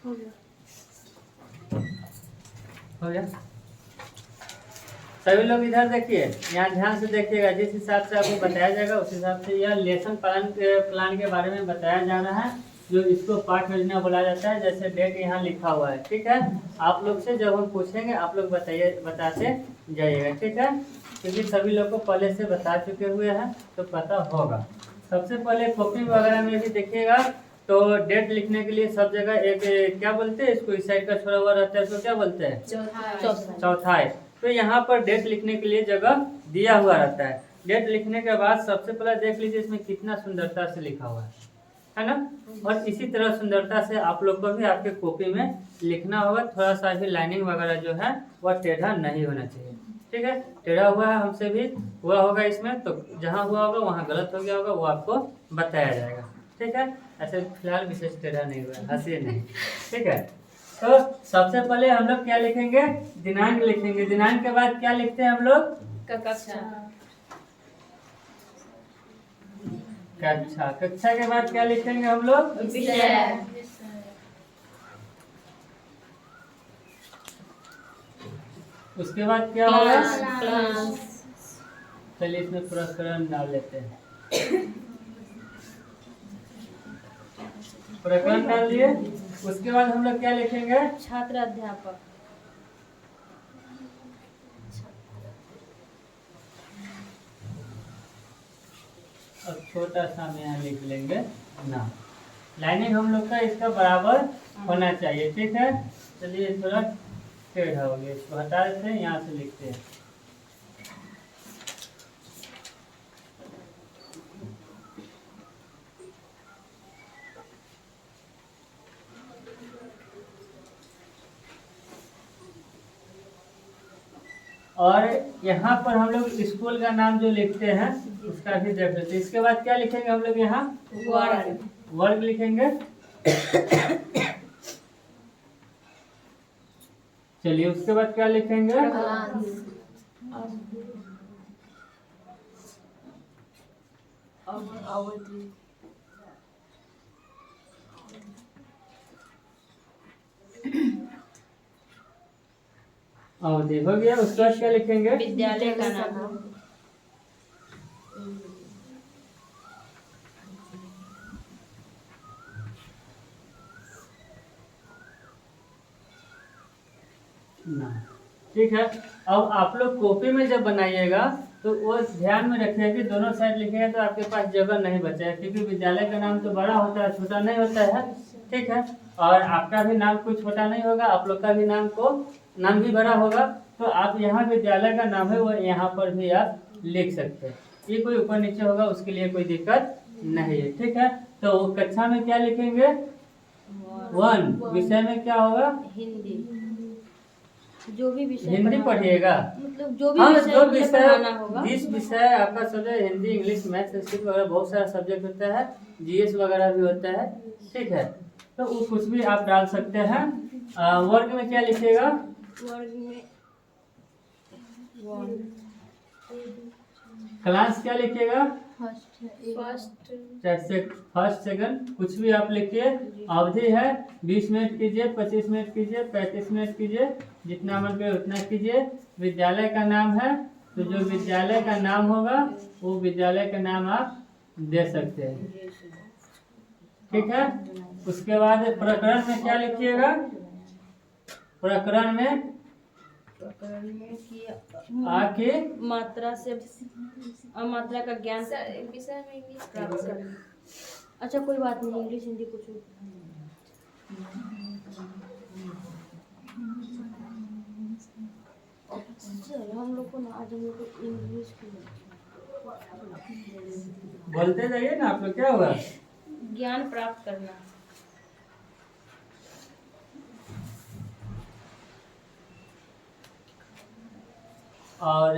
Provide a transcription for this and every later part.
हो गया। हो गया। सभी लोग इधर देखिए, यहाँ ध्यान से देखिएगा। जिस हिसाब से आपको बताया जाएगा उस हिसाब से यह लेसन प्लान के बारे में बताया जा रहा है, जो इसको पाठ योजना बोला जाता है। जैसे डेट यहाँ लिखा हुआ है, ठीक है। आप लोग से जब हम पूछेंगे आप लोग बताते जाइएगा, ठीक है, क्योंकि सभी लोग को पहले से बता चुके हुए हैं तो पता होगा। सबसे पहले कॉपी वगैरह में भी देखिएगा तो डेट लिखने के लिए सब जगह एक क्या बोलते हैं इसको, इस साइड का छोड़ा हुआ रहता है तो क्या बोलते हैं, चौथाई। तो यहाँ पर डेट लिखने के लिए जगह दिया हुआ रहता है। डेट लिखने के बाद सबसे पहले देख लीजिए इसमें कितना सुंदरता से लिखा हुआ है ना। और इसी तरह सुंदरता से आप लोग को भी आपके कॉपी में लिखना होगा। थोड़ा सा भी लाइनिंग वगैरह जो है वह टेढ़ा नहीं होना चाहिए, ठीक है। टेढ़ा हुआ है हमसे भी हुआ होगा इसमें, तो जहाँ हुआ होगा वहाँ गलत हो गया होगा, वो आपको बताया जाएगा, ठीक है। ऐसे फिलहाल विशेष टेढ़ा नहीं हुआ, हंसी नहीं, ठीक है। तो सबसे पहले हम लोग क्या लिखेंगे, दिनांक लिखेंगे। दिनांक के बाद क्या लिखते हैं हम लोग, कक्षा। कक्षा। कक्षा के बाद क्या लिखेंगे हम लोग, विषय। उसके बाद क्या होगा, क्लास। चलिए इसमें प्रकरण डाल लेते हैं। प्रकरण डाल दिए। उसके बाद हम लोग क्या लिखेंगे, छात्र अध्यापक। अब छोटा सा हम यहाँ लिख लेंगे नाम। लाइनिंग हम लोग का इसका बराबर होना चाहिए, ठीक है। चलिए थोड़ा टेढ़ा हो गया, इसको हटा देते हैं, यहाँ से लिखते हैं। और यहाँ पर हम लोग स्कूल का नाम जो लिखते हैं उसका भी देख लेते हैं। इसके बाद क्या लिखेंगे हम लोग, यहाँ वर्ग लिखेंगे। चलिए उसके बाद क्या लिखेंगे, अवधि। हो गया। उसके बाद क्या लिखेंगे, विद्यालय का नाम। ना, ठीक है। अब आप लोग कॉपी में जब बनाइएगा तो वो ध्यान में रखिए कि दोनों साइड लिखेंगे तो आपके पास जगह नहीं बचेगा, क्योंकि विद्यालय का नाम तो बड़ा होता है, छोटा नहीं होता है, ठीक है। और आपका भी नाम कोई छोटा नहीं होगा, आप लोग का भी नाम भी बड़ा होगा। तो आप यहाँ विद्यालय का नाम है वो यहाँ पर भी आप लिख सकते हैं। ये कोई ऊपर नीचे होगा उसके लिए कोई दिक्कत नहीं है, ठीक है। तो कक्षा में क्या लिखेंगे, 1। विषय में क्या होगा, हिंदी। जो भी विषय हिंदी पढ़िएगा, मतलब जो भी हाँ, विषय जो मुझे विषय पढ़ाना होगा। जिस विषय आपका subject, Hindi, English, math, Sanskrit वगैरह बहुत सारा सब्जेक्ट होता है, जीएस वगैरह भी होता है, ठीक है। तो वो कुछ भी आप डाल सकते हैं। वर्ग में क्या लिखिएगा, वर्ग में 1। क्लास क्या लिखिएगा, फर्स्ट। फर्स्ट सेकंड कुछ भी आप लिखिए। अवधि है 20 मिनट कीजिए, 25 मिनट कीजिए, 35 मिनट कीजिए, जितना मन करे उतना कीजिए। विद्यालय का नाम है तो जो विद्यालय का नाम होगा वो विद्यालय का नाम आप दे सकते हैं, ठीक है। उसके बाद प्रकरण में क्या लिखिएगा, प्रकरण में आके मात्रा से मात्रा का ज्ञान विषय में इंग्लिश प्राप्त करना। अच्छा कोई बात नहीं, इंग्लिश हिंदी कुछ भी। हम लोग को ना आज हम लोग को इंग्लिश बोलते जाइए ना आप लोग, क्या हुआ, ज्ञान प्राप्त करना। और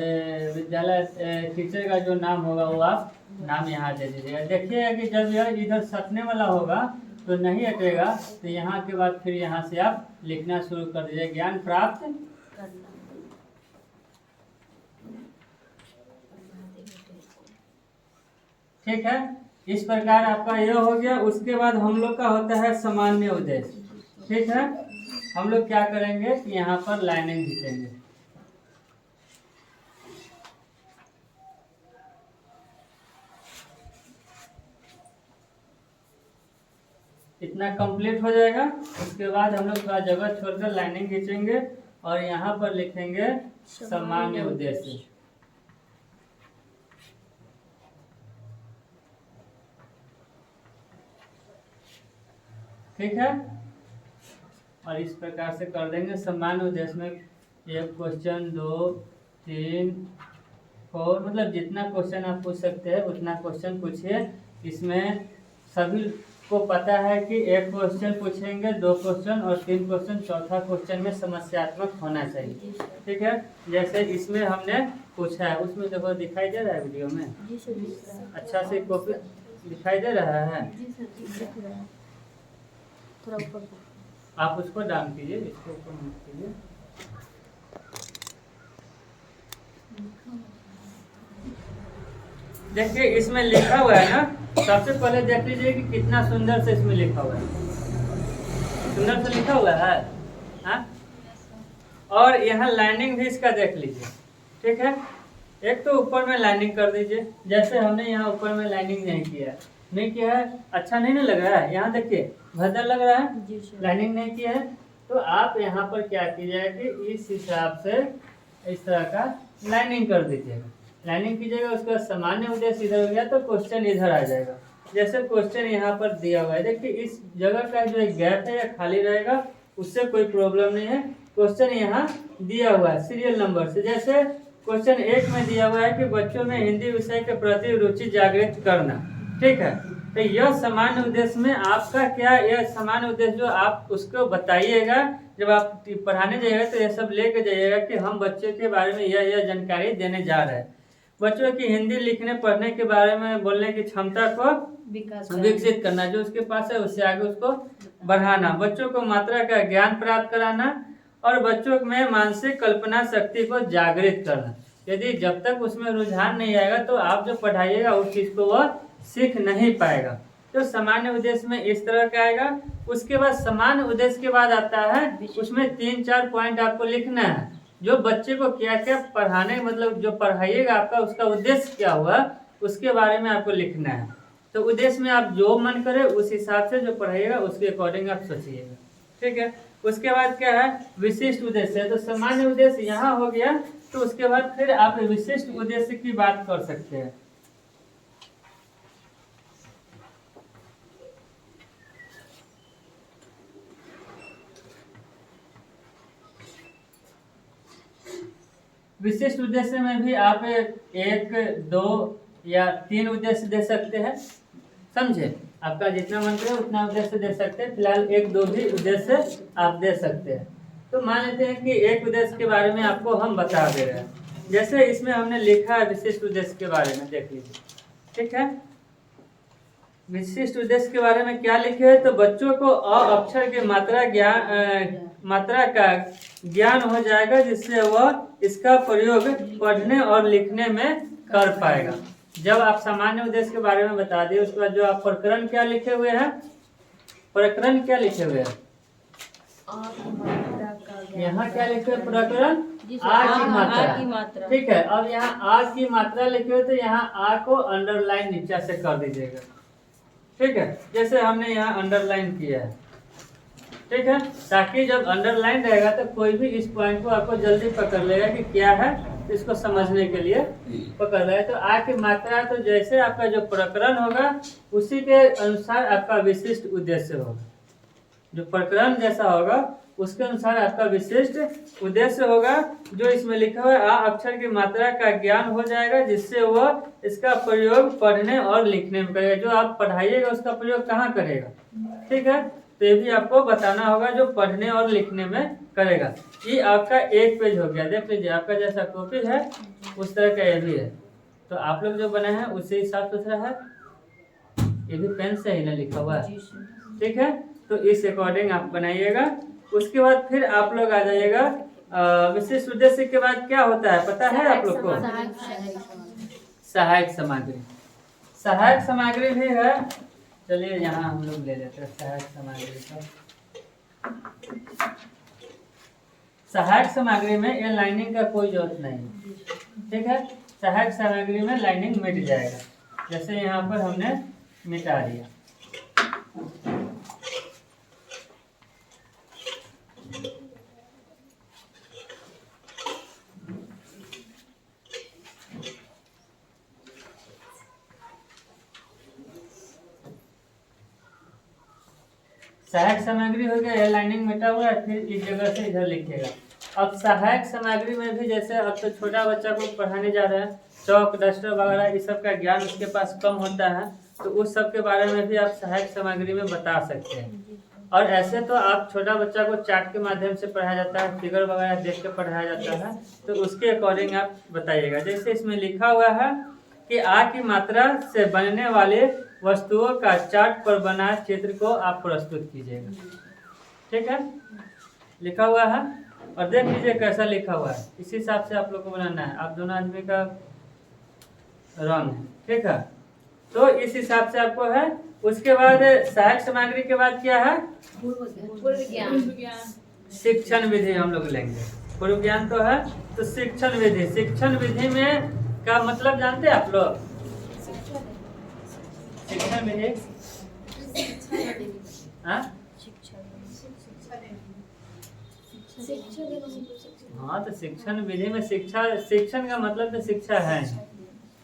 विद्यालय टीचर का जो नाम होगा वो आप नाम यहाँ दे दीजिएगा। देखिएगा कि जब यह इधर सटने वाला होगा तो नहीं हटेगा, तो यहाँ के बाद फिर यहाँ से आप लिखना शुरू कर दीजिए, ज्ञान प्राप्त करना। ठीक है। इस प्रकार आपका यह हो गया। उसके बाद हम लोग का होता है सामान्य उद्देश्य। ठीक है, हम लोग क्या करेंगे कि यहाँ पर लाइनिंग खींचेंगे। इतना कंप्लीट हो जाएगा। उसके बाद हम लोग थोड़ा जगह छोड़कर लाइनिंग खींचेंगे और यहाँ पर लिखेंगे सामान्य उद्देश्य। ठीक है, और इस प्रकार से कर देंगे। सामान्य उद्देश्य में 1 क्वेश्चन 2 3 4, मतलब जितना क्वेश्चन आप पूछ सकते हैं उतना क्वेश्चन पूछिए। इसमें सभी को पता है कि 1 क्वेश्चन पूछेंगे, 2 क्वेश्चन और 3 क्वेश्चन, चौथा क्वेश्चन में समस्यात्मक होना चाहिए। ठीक है, जैसे इसमें हमने पूछा है, उसमें देखो दिखाई दे रहा है वीडियो में, अच्छा से कॉपी दिखाई दे रहा है। थोड़ा ऊपर आप उसको डाउन कीजिए, इसको ऊपर मत कीजिए। देखिए इसमें लिखा हुआ है ना, सबसे पहले देख लीजिए कि कितना सुंदर से इसमें लिखा हुआ है। सुंदर से लिखा हुआ है, हाँ? और यहाँ लाइनिंग भी इसका देख लीजिए। ठीक है, एक तो ऊपर में लाइनिंग कर दीजिए, जैसे हमने यहाँ ऊपर में लाइनिंग नहीं किया है, अच्छा नहीं ना लग रहा है? यहाँ देखिए भद्दा लग रहा है, लाइनिंग नहीं किया है। तो आप यहाँ पर क्या कीजिएगा कि इस हिसाब से इस तरह का लाइनिंग कर दीजिएगा। लाइनिंग कीजिएगा, उसके बाद सामान्य उद्देश्य इधर हो गया तो क्वेश्चन इधर आ जाएगा। जैसे क्वेश्चन यहाँ पर दिया हुआ है, देखिए इस जगह का जो एक गैप है या खाली रहेगा, उससे कोई प्रॉब्लम नहीं है। क्वेश्चन यहाँ दिया हुआ है सीरियल नंबर से। जैसे क्वेश्चन 1 में दिया हुआ है कि बच्चों में हिंदी विषय के प्रति रुचि जागृत करना। ठीक है, तो यह सामान्य उद्देश्य में आपका क्या, यह सामान्य उद्देश्य जो आप उसको बताइएगा, जब आप पढ़ाने जाइएगा तो यह सब लेके जाइएगा कि हम बच्चे के बारे में यह जानकारी देने जा रहे हैं। बच्चों की हिंदी लिखने पढ़ने के बारे में बोलने की क्षमता को विकसित करना, जो उसके पास है उससे आगे उसको बढ़ाना, बच्चों को मात्रा का ज्ञान प्राप्त कराना और बच्चों में मानसिक कल्पना शक्ति को जागृत करना। यदि जब तक उसमें रुझान नहीं आएगा तो आप जो पढ़ाइएगा उस चीज को वह सीख नहीं पाएगा। तो सामान्य उद्देश्य में इस तरह का आएगा। उसके बाद सामान्य उद्देश्य के बाद आता है, उसमें 3-4 पॉइंट आपको लिखना है, जो बच्चे को क्या क्या पढ़ाने, मतलब जो पढ़ाइएगा आपका उसका उद्देश्य क्या हुआ उसके बारे में आपको लिखना है। तो उद्देश्य में आप जो मन करे उस हिसाब से जो पढ़ाइएगा उसके अकॉर्डिंग आप सोचिएगा। ठीक है, उसके बाद क्या है, विशिष्ट उद्देश्य है। तो सामान्य उद्देश्य यहाँ हो गया, तो उसके बाद फिर आप विशिष्ट उद्देश्य की बात कर सकते हैं। विशिष्ट उद्देश्य में भी आप 1, 2 या 3 उद्देश्य दे सकते हैं, समझे? आपका जितना मन करे उतना उद्देश्य दे सकते हैं। फिलहाल 1-2 भी उद्देश्य आप दे सकते हैं। तो मान लेते हैं कि एक उद्देश्य के बारे में आपको हम बता दे रहे हैं। जैसे इसमें हमने लिखा है विशिष्ट उद्देश्य के बारे में, देख लीजिए। ठीक है, विशिष्ट उद्देश्य के बारे में क्या लिखे है, तो बच्चों को अ अक्षर के मात्रा का ज्ञान हो जाएगा, जिससे वह इसका प्रयोग पढ़ने और लिखने में कर पाएगा। जब आप सामान्य उद्देश्य के बारे में बता दिए, उसके बाद जो आप प्रकरण क्या लिखे हुए हैं, प्रकरण क्या लिखे हुए हैं, यहाँ क्या लिखे हुए प्रकरण आ की मात्रा। ठीक है, अब यहाँ आ की मात्रा लिखे हुए, तो यहाँ आ को अंडरलाइन नीचे से कर दीजिएगा। ठीक है, जैसे हमने यहाँ अंडरलाइन किया है। ठीक है, ताकि जब अंडरलाइन रहेगा तो कोई भी इस पॉइंट को आपको जल्दी पकड़ लेगा कि क्या है, इसको समझने के लिए पकड़ रहा है। तो आ की मात्रा, तो जैसे आपका जो प्रकरण होगा उसी के अनुसार आपका विशिष्ट उद्देश्य होगा। जो प्रकरण जैसा होगा उसके अनुसार आपका विशिष्ट उद्देश्य होगा। जो इसमें लिखा हुआ है, आ अक्षर की मात्रा का ज्ञान हो जाएगा, जिससे वह इसका प्रयोग पढ़ने और लिखने में करेगा। जो आप पढ़ाइएगा उसका प्रयोग कहाँ करेगा? ठीक है, तो ये भी आपको बताना होगा, जो पढ़ने और लिखने में करेगा। ये आपका 1 पेज हो गया। देख लीजिए, आपका जैसा कॉपी है उस तरह का ये भी है। तो आप लोग जो बनाए हैं उसी हिसाब सुथरा है, ये भी पेन से ही ना लिखा हुआ है। ठीक है, तो इस अकॉर्डिंग आप बनाइएगा। उसके बाद फिर आप लोग आ जाइएगा विशिष्ट उद्देश्य के बाद क्या होता है पता है आप लोग को? सहायक सामग्री। सहायक सामग्री भी है, चलिए यहाँ हम लोग ले लेते हैं सहायक सामग्री का। सहायक सामग्री में ये लाइनिंग का कोई जरूरत नहीं है, ठीक है। सहायक सामग्री में लाइनिंग मिट जाएगा, जैसे यहाँ पर हमने मिटा दिया। सहायक सामग्री हो गया, यह लाइनिंग मिटा हुआ है, फिर इस जगह से इधर लिखिएगा। अब सहायक सामग्री में भी जैसे अब तो छोटा बच्चा को पढ़ाने जा रहे हैं, चौक डस्टर वगैरह इस सब का ज्ञान उसके पास कम होता है, तो उस सब के बारे में भी आप सहायक सामग्री में बता सकते हैं। और ऐसे तो आप छोटा बच्चा को चार्ट के माध्यम से पढ़ाया जाता है, फिगर वगैरह देख के पढ़ाया जाता है, तो उसके अकॉर्डिंग आप बताइएगा। जैसे इसमें लिखा हुआ है कि आ की मात्रा से बनने वाले वस्तुओं का चार्ट पर बना चित्र को आप प्रस्तुत कीजिएगा, ठीक है, लिखा हुआ है। और देख लीजिए कैसा लिखा हुआ है, इसी हिसाब से आप लोग को बनाना है। आप दोनों आदमी का रंग है, ठीक है, तो इस हिसाब से आपको है। उसके बाद सहायक सामग्री के बाद क्या है, पूर्व ज्ञान, शिक्षण विधि हम लोग लेंगे। पूर्व ज्ञान तो है, तो शिक्षण विधि। शिक्षण विधि में का मतलब जानते हैं आप लोग? शिक्षण विधि हाँ, तो शिक्षण विधि में शिक्षा, शिक्षण का मतलब तो शिक्षा है।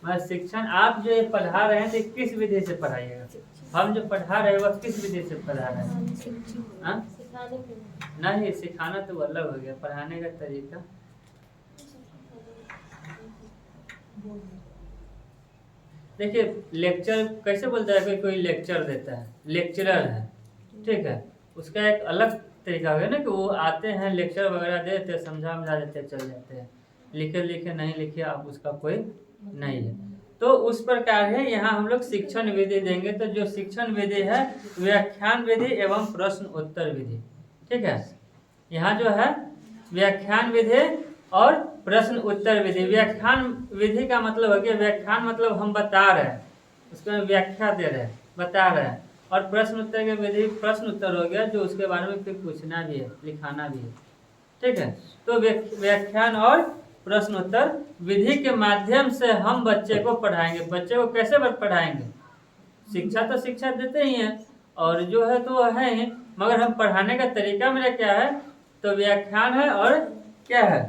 मगर शिक्षण आप जो ये पढ़ा रहे हैं तो किस विधि से पढ़ाइएगा? हम जो पढ़ा रहे हैं वह किस विधि से पढ़ा रहे हैं? नहीं, सिखाना तो अलग हो गया, पढ़ाने का तरीका। देखिए लेक्चर कैसे बोलता है, कोई लेक्चर देता है, लेक्चरर है, ठीक है, उसका एक अलग तरीका है ना कि वो आते हैं लेक्चर वगैरह देते, समझा देते, चल जाते हैं, लिखे लिखे नहीं लिखे आप उसका कोई नहीं है। तो उस प्रकार है यहाँ हम लोग शिक्षण विधि देंगे। तो जो शिक्षण विधि है व्याख्यान विधि एवं प्रश्न उत्तर विधि, ठीक है। यहाँ जो है व्याख्यान विधि और प्रश्न उत्तर विधि। व्याख्यान विधि का मतलब हो गया, व्याख्यान मतलब हम बता रहे हैं, उसको व्याख्या दे रहे हैं, बता रहे हैं। और प्रश्न उत्तर की विधि प्रश्न उत्तर हो गया, जो उसके बारे में फिर पूछना भी है, लिखाना भी है, ठीक है। तो व्याख्यान और प्रश्न उत्तर विधि के माध्यम से हम बच्चे को पढ़ाएंगे। बच्चे को कैसे पढ़ाएंगे? शिक्षा तो शिक्षा देते ही हैं, और जो है तो है ही, मगर हम पढ़ाने का तरीका मेरा क्या है, तो व्याख्यान है और क्या है,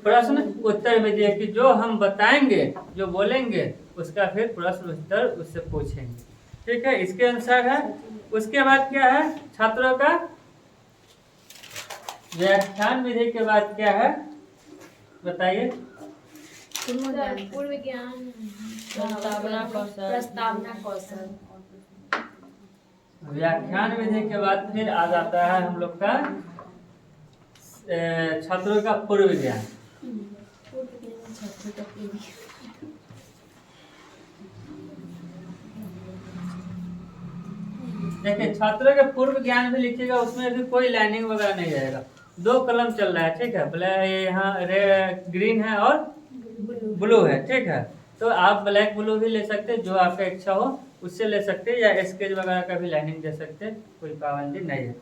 प्रश्न उत्तर विधि, कि जो हम बताएंगे, जो बोलेंगे, उसका फिर प्रश्न उत्तर उससे पूछेंगे, ठीक है, इसके अनुसार है। उसके बाद क्या है छात्रों का, व्याख्यान विधि के बाद क्या है बताइए? पूर्व ज्ञान, प्रस्तावना कौशल। व्याख्यान विधि के बाद फिर आ जाता है हम लोग का छात्रों का पूर्व ज्ञान। देखिए छात्रों के पूर्व ज्ञान भी लिखिएगा, उसमें भी कोई लाइनिंग वगैरह नहीं रहेगा। 2 कलम चल रहा है, ठीक है, यहाँ ग्रीन है और ब्लू है, ठीक है। तो आप ब्लैक ब्लू भी ले सकते हैं, जो आपका इच्छा हो उससे ले सकते हैं, या स्केच वगैरह का भी लाइनिंग दे सकते हैं, कोई पाबंदी नहीं है।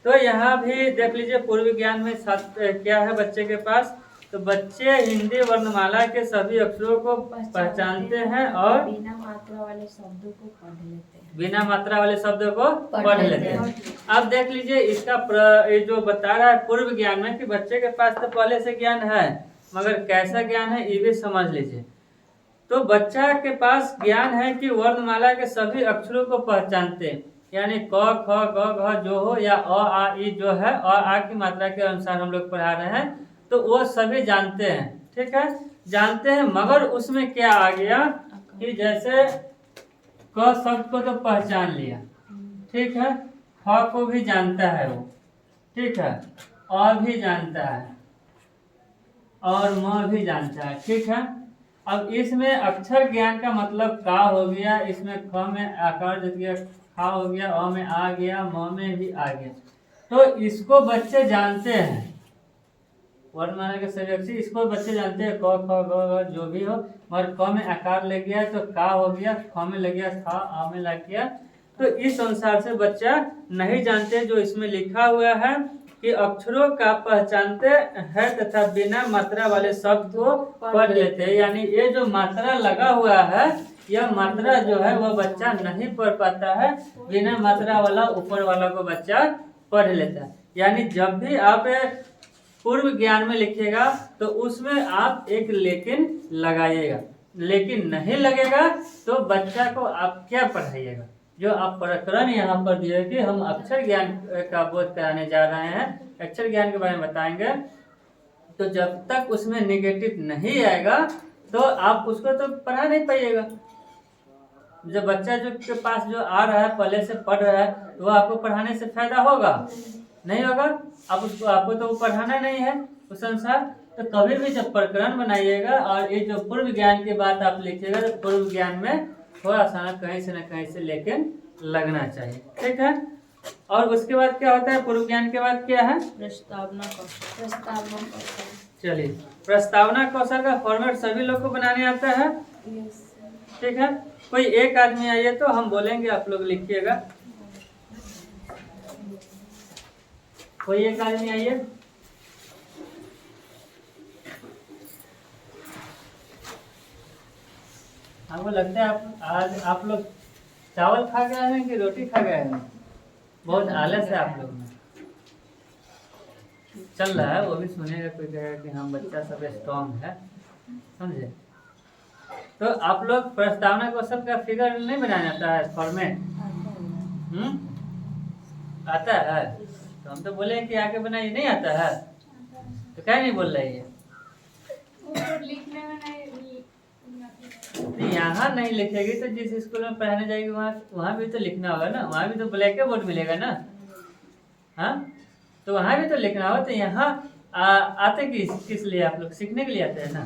तो यहाँ भी देख लीजिए पूर्व ज्ञान में क्या है बच्चे के पास, तो बच्चे हिंदी वर्णमाला के सभी अक्षरों को पहचानते हैं और बिना मात्रा वाले शब्दों को पढ़ लेते हैं। बिना मात्रा वाले शब्दों को पढ़ लेते हैं। अब देख लीजिए इसका ये जो बता रहा है पूर्व ज्ञान में कि बच्चे के पास तो पहले से ज्ञान है, मगर कैसा ज्ञान है ये भी समझ लीजिए। तो बच्चा के पास ज्ञान है कि वर्णमाला के सभी अक्षरों को पहचानते हैं, यानी क ख ग घ जो हो, या अ आ ई जो है, अ आ की मात्रा के अनुसार हम लोग पढ़ा रहे हैं, तो वो सभी जानते हैं, ठीक है, जानते हैं। मगर उसमें क्या आ गया कि जैसे क शब्द को तो पहचान लिया, ठीक है, ख को भी जानता है वो, ठीक है, अ भी जानता है और म भी जानता है, ठीक है। अब इसमें अक्षर ज्ञान का मतलब का हो गया, इसमें ख में आकार दे दिया, खा हो गया, अ में आ गया, म में भी आ गया, तो इसको बच्चे जानते हैं, वर्णमाला के सभी अक्षर इसको बच्चे जानते हैं, क ख ग जो भी हो। मगर क में आकार लग गया तो का हो गया, ख में लग गया खा, आ में लग गया, तो इस अनुसार से बच्चा नहीं जानते। जो इसमें लिखा हुआ है कि अक्षरों का पहचानते हैं तथा बिना मात्रा वाले शब्द को पढ़ लेते हैं। यानी ये जो मात्रा लगा हुआ है, यह मात्रा जो है वह बच्चा नहीं पढ़ पाता है, बिना मात्रा वाला ऊपर वाला को बच्चा पढ़ लेता है। यानी जब भी आप पूर्व ज्ञान में लिखिएगा तो उसमें आप एक लेकिन लगाइएगा, लेकिन नहीं लगेगा तो बच्चा को आप क्या पढ़ाइएगा। जो आप प्रकरण यहाँ पर दिए कि हम अक्षर ज्ञान का बोध कराने जा रहे हैं, अक्षर ज्ञान के बारे में बताएंगे, तो जब तक उसमें नेगेटिव नहीं आएगा तो आप उसको तो पढ़ा नहीं पाइएगा। जब बच्चा जो के पास जो आ रहा है, पहले से पढ़ रहा है, तो आपको पढ़ाने से फायदा होगा नहीं होगा। आप उसको, आपको तो पढ़ाना नहीं है उस अनुसार। तो कभी भी जब प्रकरण बनाइएगा और ये जो पूर्व ज्ञान की बात आप लिखिएगा, तो पूर्व ज्ञान में थोड़ा सा कहीं से न कहीं से लेकिन लगना चाहिए, ठीक है। और उसके बाद क्या होता है, पूर्व ज्ञान के बाद क्या है, प्रस्तावना कौशल। चलिए, प्रस्तावना कौशल का फॉर्मेट सभी लोग को बनाने आता है, ठीक है। कोई एक आदमी आइए तो हम बोलेंगे, आप लोग लिखिएगा। कोई एक आदमी आइए। हमको लगता है आज आप लोग चावल खा गए हैं कि रोटी खा गए हैं। बहुत आलस है आप लोग में। चल रहा है, वो भी सुनेगा, कोई कहेगा कि हम बच्चा सब स्ट्रॉन्ग है, समझे। तो आप लोग प्रस्तावना कौशल का फिगर नहीं बनाना आता है, फॉर्मेट आता है। तो हम तो बोले कि आगे बनाइए, नहीं आता है तो क्या नहीं बोल रही है। लिखने में नहीं, यहाँ नहीं लिखेगी तो जिस स्कूल में पढ़ाने जाएगी वहाँ भी तो लिखना होगा ना। वहाँ भी तो ब्लैक बोर्ड मिलेगा ना, हाँ, तो वहाँ भी तो लिखना होगा। तो यहाँ आते किस लिए, आप लोग सीखने के लिए आते हैं ना।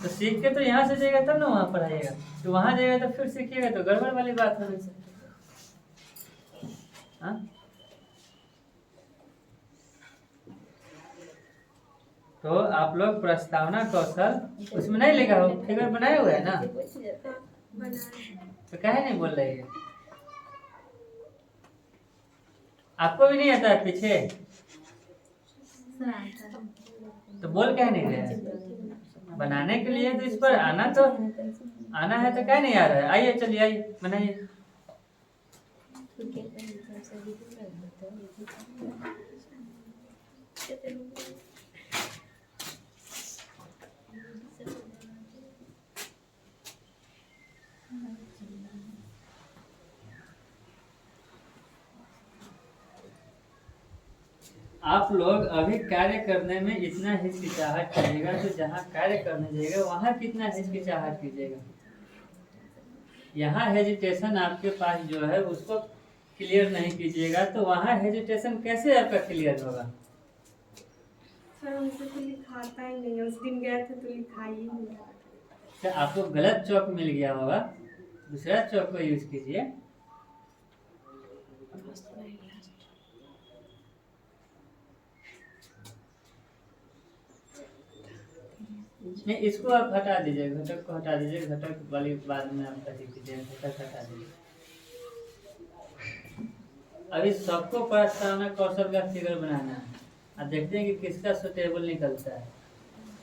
तो सीख के तो यहाँ से जाएगा तब ना वहाँ पढ़ाइएगा। तो वहाँ जाएगा तो फिर सीखिएगा, तो गड़बड़ वाली बात है। हाँ, तो आप लोग प्रस्तावना कौशल उसमें नहीं लिखा हो, फिगर बनाए हुए है ना, तो काहे नहीं बोल रही है। आपको भी नहीं आता है पीछे, तो बोल काहे नहीं रहे हैं। बनाने के लिए तो इस पर आना है, तो क्या नहीं आ रहा है। आइए, चलिए, आइए, बनाइए। आप लोग अभी कार्य करने में इतना हिचकिचाहट कीजिएगा, तो जहाँ कार्य करने जाइएगा वहाँ कितना हिचकिचाहट कीजिएगा। यहाँ हेजिटेशन आपके पास जो है उसको क्लियर नहीं कीजिएगा, तो वहाँ हेजिटेशन कैसे आपका क्लियर होगा। सर उनसे तो लिखाता ही नहीं है, उस दिन गए थे तो लिखा ही नहीं। तो आपको गलत चौक मिल गया होगा, दूसरा चौक को यूज कीजिए। नहीं, इसको आप हटा दीजिए, घटक को हटा दीजिए, घटक वाली बाद में आप कर दीजिए, घटक हटा दीजिए। अभी सबको प्रस्तावना कौशल का फिगर बनाना है, अब देखते हैं कि किसका सुटेबल निकलता है,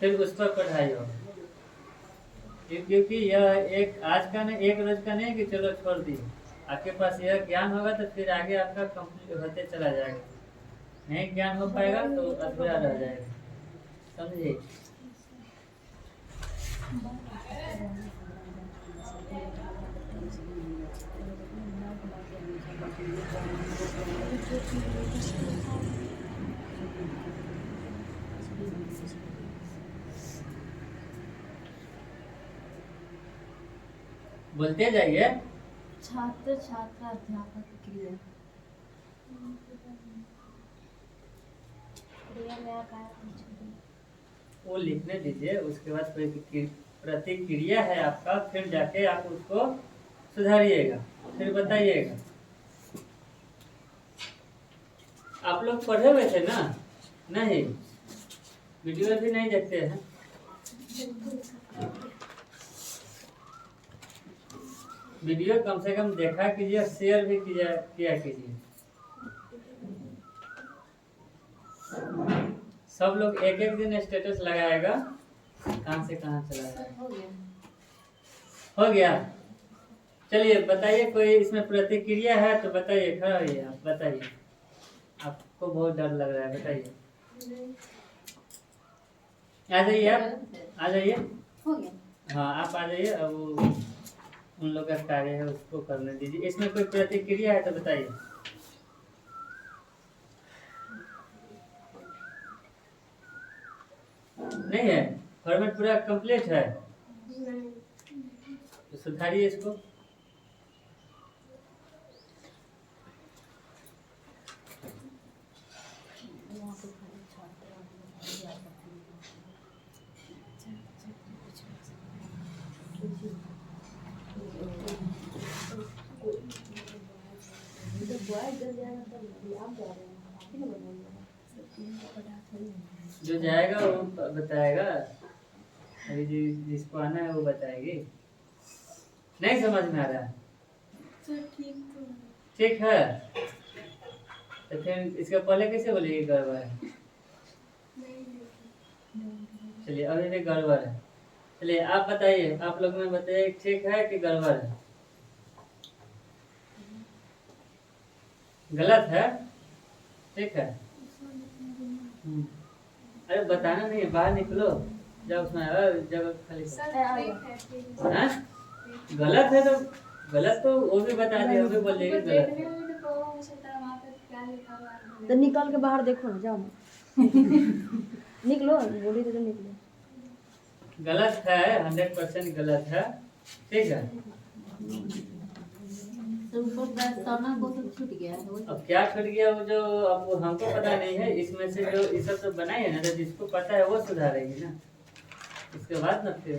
फिर उस पर पढ़ाई होगा। क्योंकि यह एक आज का नहीं, एक रोज का नहीं कि चलो छोड़ दिए। आपके पास यह ज्ञान होगा तो फिर आगे आपका कंप्लीट होते चला जाएगा। नहीं ज्ञान हो पाएगा तो अधूरा रह जाएगा, समझिए। बोलते जाइए। छात्र छात्रा अध्यापक क्रिया वो लिखने दीजिए, उसके बाद कोई प्रतिक्रिया है आपका, फिर जाके आप उसको सुधारिएगा, फिर बताइएगा। आप लोग पढ़े हुए थे ना, नहीं वीडियो भी नहीं देखते हैं। वीडियो कम से कम देखा कीजिए, शेयर भी किया कीजिए। सब लोग एक एक दिन स्टेटस लगाएगा, कहाँ से कहाँ चला जाएगा। हो गया। हो गया। चलिए बताइए, कोई इसमें प्रतिक्रिया है तो बताइए, खड़ा होइए आप, बताइए। आपको बहुत डर लग रहा है, बताइए। आ जाइए आप, आ जाइए। हो गया। हाँ आप आ जाइए। अब वो उन लोग का कार्य है, उसको करने दीजिए। इसमें कोई प्रतिक्रिया है तो बताइए। नहीं है, फॉर्मेट पूरा कंप्लीट है नहीं। तो सुधारिए इसको। जो जाएगा वो बताएगा, अभी जिसको आना है वो बताएगी। नहीं समझ में आ रहा है? ठीक है, तो फिर इसके पहले कैसे बोलेगी गड़बड़ है? चलिए अभी भी गड़बड़ है। चलिए आप बताइए, आप लोग में बताइए ठीक है कि गड़बड़ है? गलत है? ठीक है। अरे बताना नहीं है, बाहर निकलो, जाओ उसमें जगह खाली करो। हाँ? गलत है तो गलत तो वो भी बता दे, वो भी बोल देगी गलत है। तो निकल के बाहर देखो ना, जाओ ना। निकलो, बोली तो निकलो। गलत है, 100% गलत है। ठीक है। तो ऊपर करना वो सब छूट गया है। अब क्या छूट गया वो जो अब वो हमको पता नहीं है। इसमें से जो ये सब तो बनाई है ना, तो जिसको पता है वो सुधारेगी ना, उसके बाद ना फिर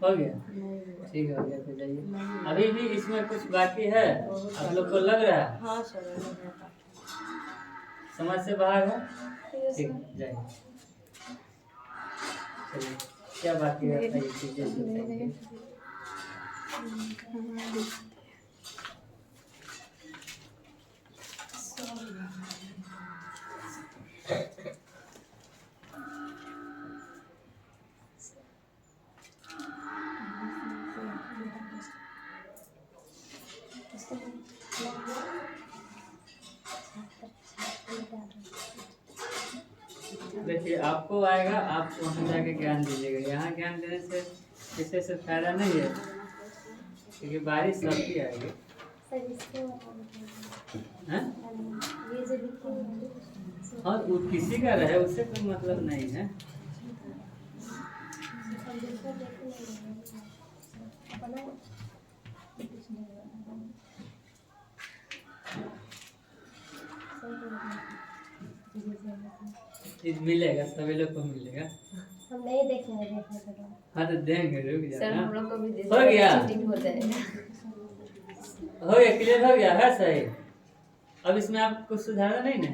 हो गया। ठीक है, हो गया, फिर जाइए। अभी भी इसमें कुछ बाकी है, आप लोग को लग रहा है? हाँ सर, समझ से बाहर है? ठीक है, जाइए। चलिए, क्या बाकी है बताइए, कीजिए बताइए। देखिए आपको आएगा, आप वहाँ जाके ज्ञान दीजिएगा। यहाँ ज्ञान देने से किसी से फायदा नहीं है, क्योंकि बारिश सबकी आएगी। हाँ, हाँ वो किसी का रहे उससे कोई मतलब नहीं है। मिलेगा, सभी लोग को मिलेगा। हम नहीं देखेंगे, देखने के हाँ तो देंगे, रुक सर जाना। हम लोग को भी दे हो गया, चीटिंग हो जाएगा। हो गया, क्लियर हो गया है सही। अब इसमें आप कुछ सुधारना नहीं ना?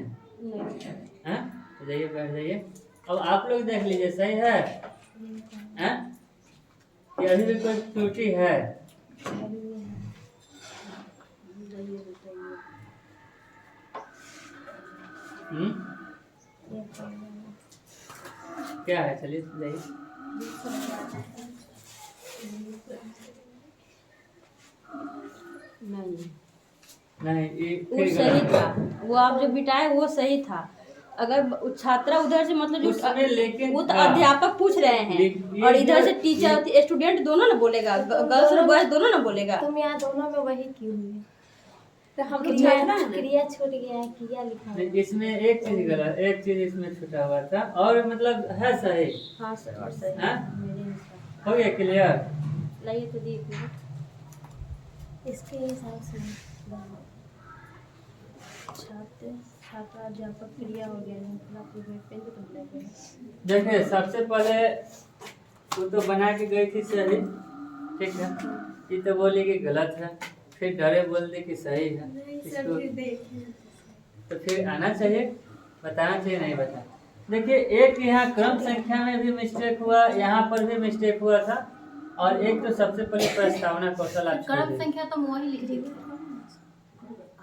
नहीं। हैं? तो जाइए, बैठ जाइए। अब आप लोग देख लीजिए, सही है? हैं? कि अभी भी कोई त्रुटि है? क्या है? चलिए जाइए। नहीं, नहीं, ये वो फिर सही गलत। था। वो आप जो बिटाए वो सही था। अगर छात्रा उधर से मतलब जो उसमें लेकिन वो तो हाँ। अध्यापक पूछ रहे हैं ये और इधर जो- से टीचर स्टूडेंट दोनों ना बोलेगा, गर्ल्स और बॉयज दोनों ना बोलेगा। तुम यहाँ दोनों में वही क्यों है? तो हम लोग क्रिया छात्रा हैं ना। क्रिया छूट गया है, क्रिया लिखा हुआ है। इसमें एक चीज गलत, एक चीज इसमें छूटा हुआ था और मतलब है सही। हाँ सर, और सही हाँ? मेरे हिसाब हो गया क्लियर? लाइए तो देखिए इसके हिसाब से छात्र छात्रा अध्यापक क्रिया हो गया है, पेन तो कंप्लीट है। देखिए सबसे पहले वो तो बना के गई थी सही, ठीक है, ये तो बोली कि गलत है, फिर डरे बोल दी कि सही है। नहीं सर, इसको फिर देखें। तो फिर आना चाहिए, बताना चाहिए, नहीं बता। देखिए एक यहाँ क्रम संख्या में भी मिस्टेक हुआ, यहाँ पर भी मिस्टेक हुआ था, और एक तो सबसे पहले प्रस्तावना कौशल आप छोड़ क्रम दीजिए। संख्या तो वही लिख दी थी।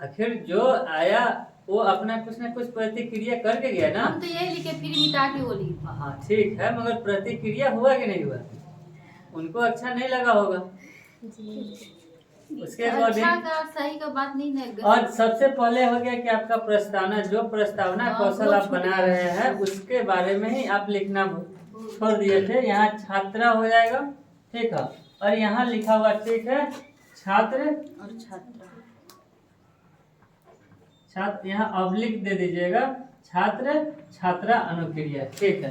आखिर जो आया वो अपना कुछ ना कुछ प्रतिक्रिया करके गया ना। हम तो यही लिखे फिर मिटा के वो लिखे। हाँ ठीक है, मगर प्रतिक्रिया हुआ कि नहीं हुआ, उनको अच्छा नहीं लगा होगा। उसके अच्छा अकॉर्डिंग का सही का बात नहीं है। और सबसे पहले हो गया कि आपका प्रस्तावना, जो प्रस्तावना हाँ, कौशल वो आप छूट बना गया। रहे हैं उसके बारे में ही आप लिखना छोड़ दिए थे। यहाँ छात्रा हो जाएगा, ठीक है, और यहाँ लिखा हुआ ठीक है छात्र और छात्रा छात्र, यहाँ अब्लिक दे दीजिएगा, छात्र छात्रा अनुक्रिया, ठीक है,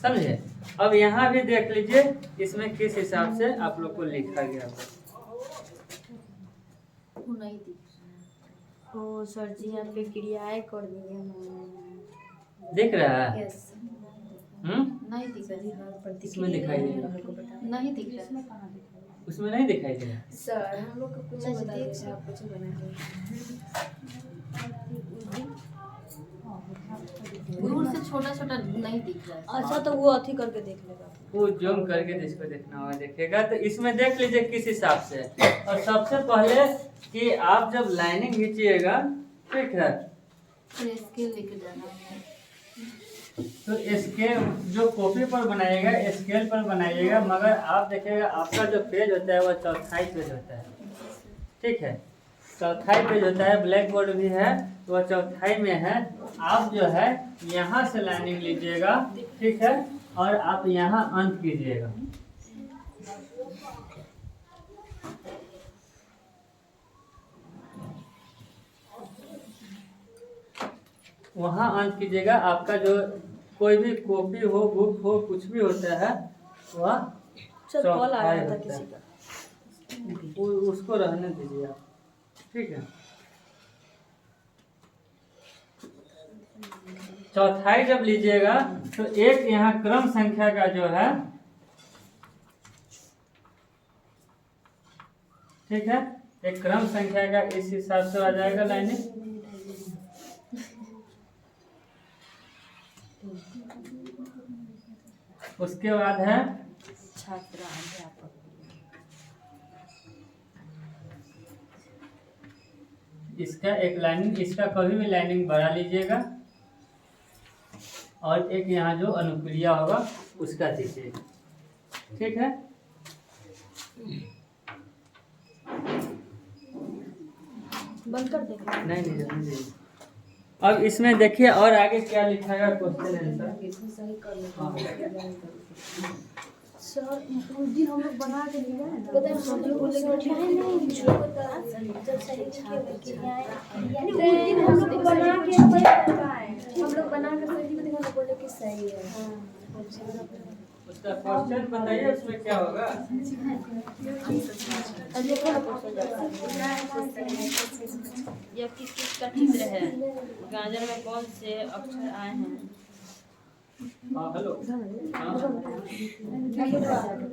समझे। अब यहाँ भी देख लीजिए इसमें किस हिसाब से आप लोग को लिखा गया होगा। वो नहीं थी। ओ सर जी यहाँ पे क्रियाएं कर दी है। दिख रहा है? यस नहीं दिख रहा। इसमें दिखाई दे रहा, नहीं दिख रहा। उसमें नहीं दिखाई दे रहा। सर हम लोग को कुछ बता दीजिए, आप कुछ बना के। दूर से छोटा छोटा नहीं दिख रहा है। अच्छा तो वो अथी करके देख लेगा। वो जूम करके जिसको देखना होगा देखेगा। तो इसमें देख लीजिए किस हिसाब से। और सबसे पहले कि आप जब लाइनिंग खींचिएगा, ठीक है, फिर स्केल लेके जाना है। तो स्केल जो कॉपी पर बनाइएगा स्केल पर बनाइएगा, मगर आप देखिएगा आपका जो पेज होता है वो चौथाई पेज होता है, ठीक है, चौथाई पेज होता है। ब्लैक बोर्ड भी है तो वह चौथाई में है। आप जो है यहाँ से लाइनिंग लीजिएगा, ठीक है, और आप यहाँ अंत कीजिएगा। वहाँ अंत कीजिएगा। आपका जो कोई भी कॉपी हो, बुक हो, कुछ भी होता है वह सर कॉल आ चौथाई रहा था होता किसी है। का। उसको रहने दीजिए आप, ठीक है। चौथाई जब लीजिएगा तो एक यहाँ क्रम संख्या का जो है, ठीक है, एक क्रम संख्या का इस हिसाब से आ जाएगा लाइनिंग। उसके बाद है छात्रा अध्यापक। इसका एक लाइनिंग, इसका कभी भी लाइनिंग बढ़ा लीजिएगा, और एक यहाँ जो अनुक्रिया होगा उसका दीजिएगा, ठीक है। बंद कर देंगे। नहीं नहीं रहने दीजिए। अब इसमें देखिए और आगे क्या लिखा है क्वेश्चन आंसर। सर उस दिन हम लोग बना के लिए गए ना, पता है हम लोग बोले कि नहीं कुछ लोग जब सही क्रियाएं यानी उस दिन हम लोग बना के हम लोग बना के सही को देखा बोले कि सही है। उसका क्वेश्चन बताइए उसमें क्या होगा। देखो ना क्वेश्चन यह किस चीज का चित्र है, गाजर में कौन से अक्षर आए हैं। हाँ हेलो,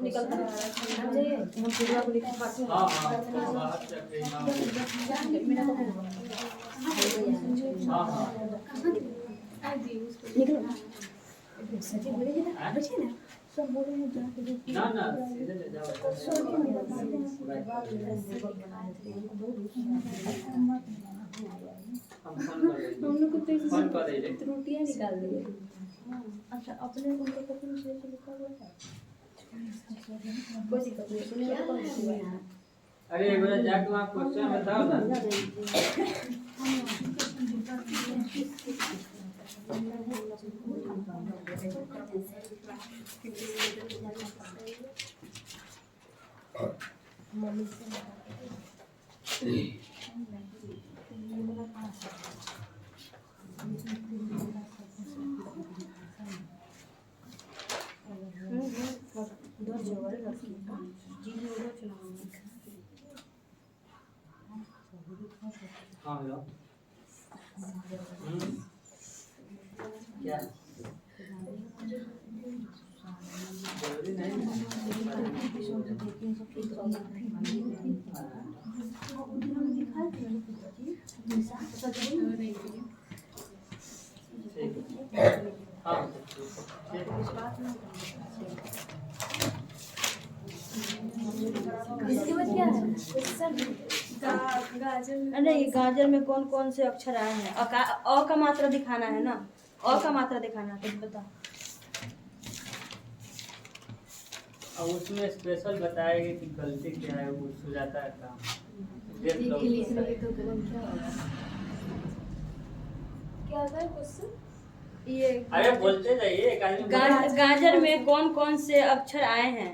निकलता है हम पूरा को लिखा बाकी हाँ हाँ बाहर चल रही, हाँ हाँ निकलो सच्ची बोलेगी ना, बच्चे ना सब बोले हैं जाके ना ना सीधे ले जाओ। हम लोग को तो फोन कर दीजिए। त्रुटियां निकाल दिए। अच्छा अपने उनके कॉपी में से लिखा हुआ है कोई दिक्कत नहीं, सुनिए तो कौन सी बात है। अरे एक बार जाके वहाँ क्वेश्चन बताओ ना। हाँ हेलो। क्या जरूरी नहीं हाँ इसके बाद क्या है क्वेश्चन? गाजर में अरे ये गाजर में कौन कौन से अक्षर आए हैं? अ का मात्रा दिखाना है ना, अ का मात्रा दिखाना है, तो बता। अब उसमें स्पेशल बताएगी कि गलती क्या है, वो सुझाता है काम। देख लो। क्या था क्वेश्चन? ये अरे बोलते जाइए, एक आदमी गाजर में कौन कौन से अक्षर आए हैं?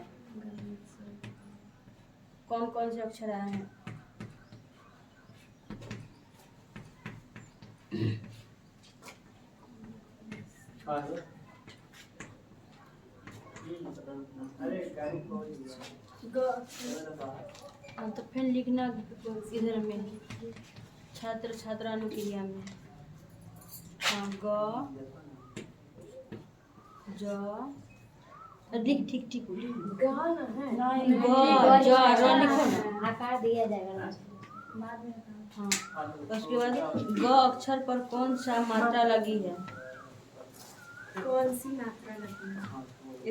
कौन कौन से अक्षर आए हैं? अरे गाड़ी खोल हाँ, तो फिर लिखना इधर में छात्र छात्रा अनुक्रिया में। हाँ ग ज लिख ठीक ठीक गाना है नहीं ग ज र लिखो ना। आकार दिया जाएगा हाँ उसके बाद ग अक्षर पर कौन सा मात्रा लगी है? कौन सी मात्रा लगी है?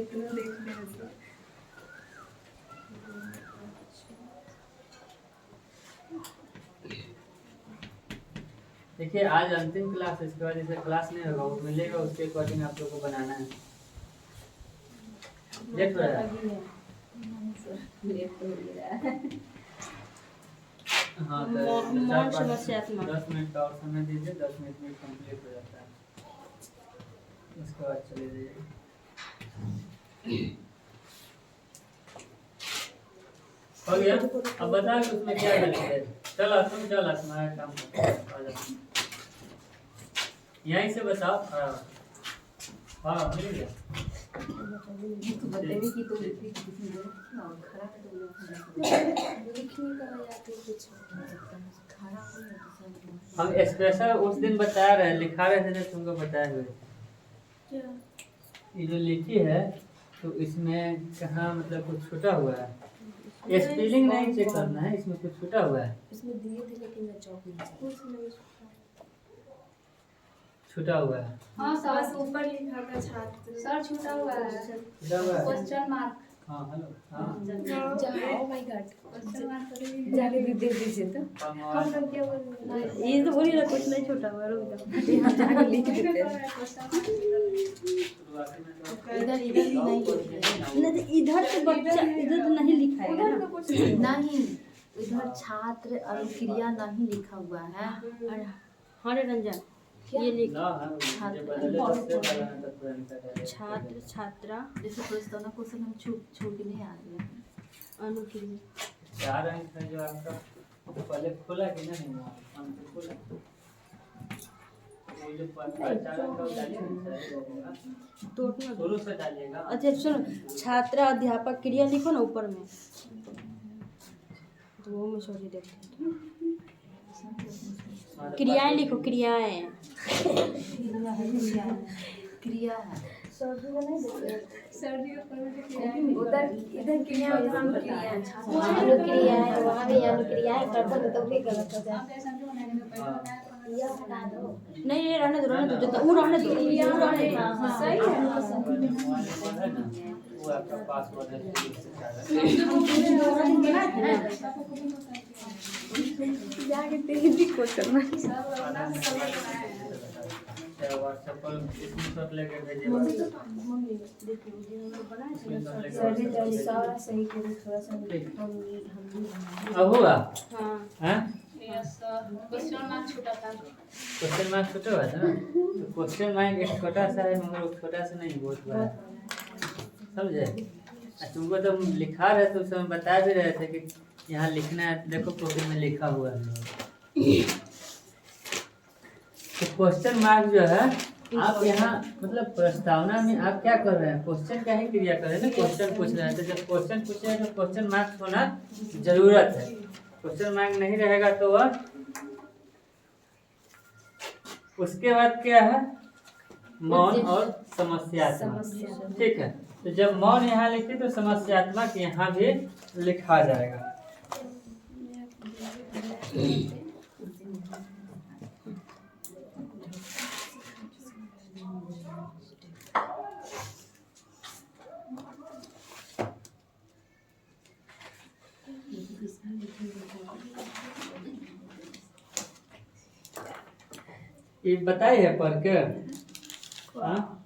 इतना देख रहे हैं। देखिए आज अंतिम क्लास, इसके बाद जैसे क्लास नहीं होगा वो मिलेगा, उसके अकॉर्डिंग आप लोग को बनाना है। लेट हो रहा है। हाँ तो मौन समस्यात्मक। 10 मिनट का और समय दीजिए, 10 मिनट में कंप्लीट हो जाता है, उसके बाद चले जाइए। हो गया? अब बता कि उसमें क्या गलती है। चलो तुम चलो, तुम्हारा काम यहीं से बताओ। हाँ मिल गया। हम स्पेशल उस दिन बता रहे हैं, लिखा रहे थे, तुमको बताए हुए। ये जो लिखी है तो इसमें कहाँ मतलब कुछ छूटा हुआ है, स्पेलिंग नहीं चेक करना है, इसमें कुछ छूटा हुआ है। इसमें दिए थे लेकिन मैं चौक नहीं छूटा हुआ है। हाँ बस सर, ऊपर लिखा था छात्र। सर छूटा हुआ है छूटा हुआ है। Question mark. हाँ हेलो। हाँ oh my God question mark जाने भी दे दीजिए तो हम लोग क्या बोल ये तो बोली ना कुछ नहीं छोटा हुआ, रुक जाओ। हम जाके लिख देते हैं इधर इधर भी नहीं लिखे नहीं तो इधर तो बच्चा इधर तो नहीं लिखा है ना। नहीं, इधर छात्र अनुक्रिया नहीं लिखा हुआ है। अरे हाँ रे रंजन, ये लिख ना है ये बदले दस्ते वाला है तो तुरंत कर छात्र छात्रा जैसे प्रश्न क्वेश्चन हम छोड़ के नहीं आ रहे हैं। अनुक्रिया। 4 अंक है जो आपका, पहले खोला कि नहीं हुआ, अंक खोला वो जो 4 अंक का डालिए टोटल शुरू से डालिएगा। अच्छा सुनो, छात्रा अध्यापक क्रिया लिखो ना ऊपर में, तो वो मैं सॉरी देखते हैं। क्रियाएं लिखो, क्रियाएं। क्रिया है उधर इधर क्रिया उधर अनुक्रिया अनुक्रिया है, वहाँ भी अनुक्रिया है, करते तो भी गलत हो जाए। यह हटा दो। नहीं नहीं रहने दो, रहने दो, जितना वो रहने दो, वो रहने दो। सही है वो आपका पासवर्ड है। जाके तेजी क्वेश्चन में व्हाट्सएप पर स्क्रीनशॉट लेके भेजिए। मम्मी देखो ये हम लोग बनाए थे ना, सही सही सारा सही करे थोड़ा सा अब हुआ? हाँ हैं? क्वेश्चन मार्क छोटा था। क्वेश्चन मार्क छोटा हुआ था ना, तो क्वेश्चन मार्क एक छोटा सा है मगर वो छोटा सा नहीं बहुत बड़ा है, समझे। तुमको तो लिखा रहे थे उस समय बता भी रहे थे कि यहाँ लिखना है, देखो कॉपी में लिखा हुआ है। तो क्वेश्चन मार्क जो है आप यहाँ मतलब प्रस्तावना में आप क्या कर रहे हैं, क्वेश्चन का ही क्रिया कर रहे हैं ना, क्वेश्चन पूछ रहे हैं। तो जब क्वेश्चन पूछे तो क्वेश्चन मार्क्स होना जरूरत है। क्वेश्चन मार्क नहीं रहेगा तो वह उसके बाद क्या है, मौन और समस्यात्मक। ठीक है, तो जब मौन यहाँ लिखे तो समस्यात्मक यहाँ भी लिखा जाएगा। ये बताइए पढ़ के। हाँ?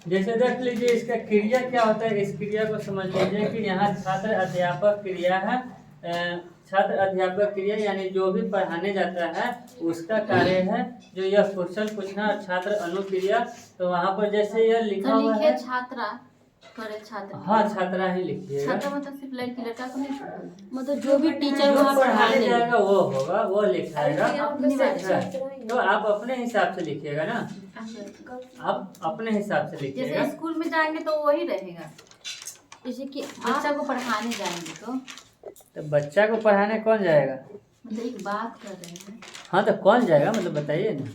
जैसे देख लीजिए इसका क्रिया क्या होता है, इस क्रिया को समझ लीजिए कि यहाँ छात्र अध्यापक क्रिया है। छात्र अध्यापक क्रिया यानी जो भी पढ़ाने जाता है उसका कार्य है जो यह क्वेश्चन पूछना, और छात्र अनुक्रिया तो वहाँ पर जैसे यह लिखा हुआ है छात्रा करे छात्र। हाँ छात्रा ही लिखिएगा। छात्रा मतलब सिर्फ लड़की लड़का को नहीं, मतलब जो भी टीचर जो वहाँ पढ़ाने पढ़ाने जाएगा वो होगा, वो लिखाएगा। अपनी बात। तो आप अपने हिसाब से लिखिएगा ना, आप अपने हिसाब से लिखिएगा। जैसे स्कूल में जाएंगे तो वही रहेगा, जैसे कि बच्चा को पढ़ाने जाएंगे तो बच्चा को पढ़ाने कौन जाएगा, मतलब एक बात कर रहे हैं। हाँ तो कौन जाएगा मतलब बताइए ना।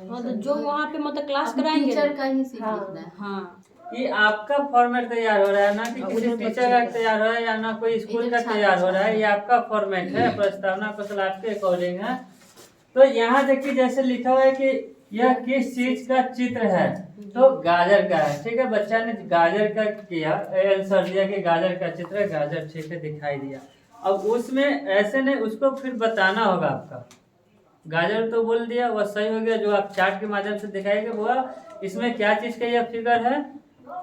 मतलब जो वहाँ पे मतलब क्लास कराएंगे टीचर का ही सिर्फ लिखना है। हाँ, ये आपका फॉर्मेट तैयार हो रहा है ना कि किसी टीचर का तैयार हो रहा है या ना कोई स्कूल का तैयार हो रहा है, ये आपका फॉर्मेट है, प्रस्तावना कौशल आपके अकॉर्डिंग है। तो यहाँ देखिए जैसे लिखा हुआ है कि यह किस चीज का चित्र है, तो गाजर का है। ठीक है, बच्चा ने गाजर का किया, आंसर दिया कि गाजर का चित्र है, गाजर ठीक है दिखाई दिया। अब उसमें ऐसे नहीं, उसको फिर बताना होगा आपका। गाजर तो बोल दिया वह सही हो गया, जो आप चार्ट के माध्यम से दिखाएंगे वो इसमें क्या चीज का यह फिगर है,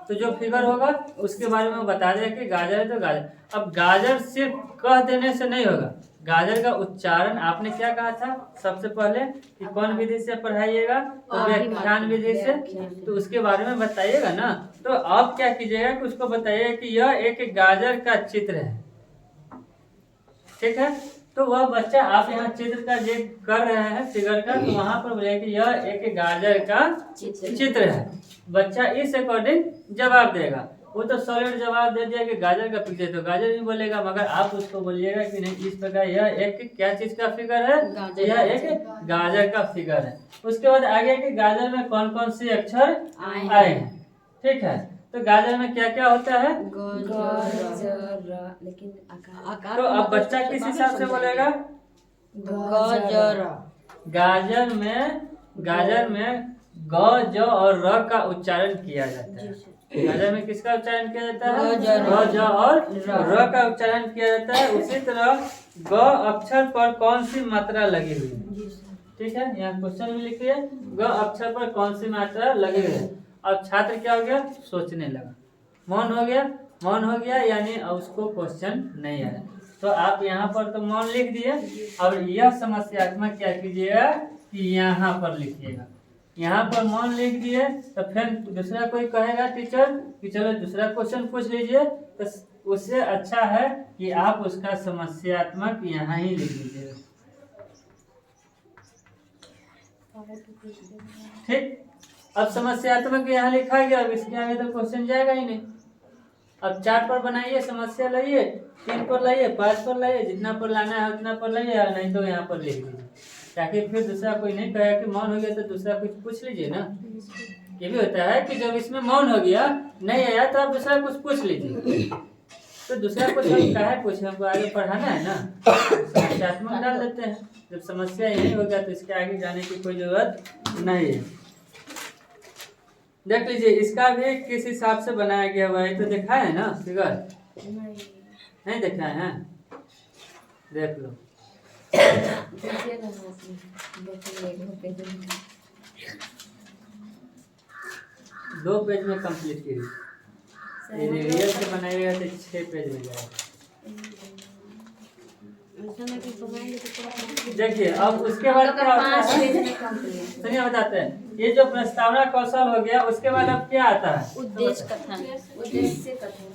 तो जो फिगर होगा उसके बारे में बता दें कि गाजर है तो गाजर। अब गाजर सिर्फ कह देने से नहीं होगा, गाजर का उच्चारण आपने क्या कहा था सबसे पहले कि कौन विधि से पढ़ाइएगा, तो व्याख्यान विधि से, तो उसके बारे में बताइएगा ना। तो आप क्या कीजिएगा कि उसको बताइए कि यह एक गाजर का चित्र है। ठीक है, तो वह बच्चा आप यहाँ चित्र का जो कर रहे हैं फिगर का, तो वहाँ पर बोलिए कि यह एक गाजर का चित्र है। बच्चा इस अकॉर्डिंग जवाब देगा। वो तो सॉलिड जवाब दे दिया कि गाजर का पिक्चर, तो गाजर ही बोलेगा, मगर आप उसको बोलिएगा कि नहीं इस प्रकार यह एक क्या चीज का फिगर है, यह एक गाजर का फिगर है। उसके बाद आगे कि गाजर में कौन कौन से अक्षर आए हैं। ठीक है, तो गाजर में क्या क्या होता है, लेकिन तो अब बच्चा किस हिसाब से बोलेगा, गाजर में ग ज और र का उच्चारण किया जाता है। गाजर में किसका उच्चारण किया जाता है, ग ज और र का उच्चारण किया जाता है। उसी तरह ग अक्षर पर कौन सी मात्रा लगी हुई है। ठीक है, यहाँ क्वेश्चन में लिखिए ग अक्षर पर कौन सी मात्रा लगी हुई है। अब छात्र क्या हो गया, सोचने लगा, मौन हो गया यानी अब उसको क्वेश्चन नहीं आया। तो आप यहाँ पर तो मौन लिख दिए। अब यह समस्यात्मक क्या कीजिएगा कि यहाँ पर लिखिएगा। यहाँ पर मौन लिख दिए तो फिर दूसरा कोई कहेगा टीचर कि चलो दूसरा क्वेश्चन पूछ लीजिए, तो उससे अच्छा है कि आप उसका समस्यात्मक यहाँ ही लिख लीजिएगा। ठीक, अब समस्यात्मक यहाँ लिखा गया, अब इसके आगे तो क्वेश्चन जाएगा ही नहीं। अब 4 पर बनाइए, समस्या लाइए, 3 पर लाइए, 5 पर लाइए, जितना पर लाना है उतना पर लाइए, नहीं तो यहाँ पर लिख दीजिए, ताकि फिर दूसरा कोई नहीं कहे कि मौन हो गया तो दूसरा कुछ पूछ लीजिए ना। ये भी होता है कि जब इसमें मौन हो गया नहीं आया तो आप दूसरा कुछ पूछ लीजिए, तो दूसरा कुछ हम काहे पूछे, हमको आगे पढ़ाना है ना, समस्यात्मक डाल देते हैं। जब समस्या यही हो गया तो इसके आगे जाने की कोई जरूरत नहीं है। देख लीजिए इसका भी किस हिसाब से बनाया गया हुआ है, तो देखा है ना फिगर, नहीं देखा है, देख लो। 2 पेज में कंप्लीट कीजिए, रियल से बनाइएगा तो 6 पेज में जाएगा। देखिए अब उसके बाद क्या होता 5 है, पेज में कंप्लीट। सुनिए बताते हैं। ये जो प्रस्तावना कौशल हो गया, उसके बाद अब क्या आता है? उद्देश्य कथन। उद्देश्य कथन।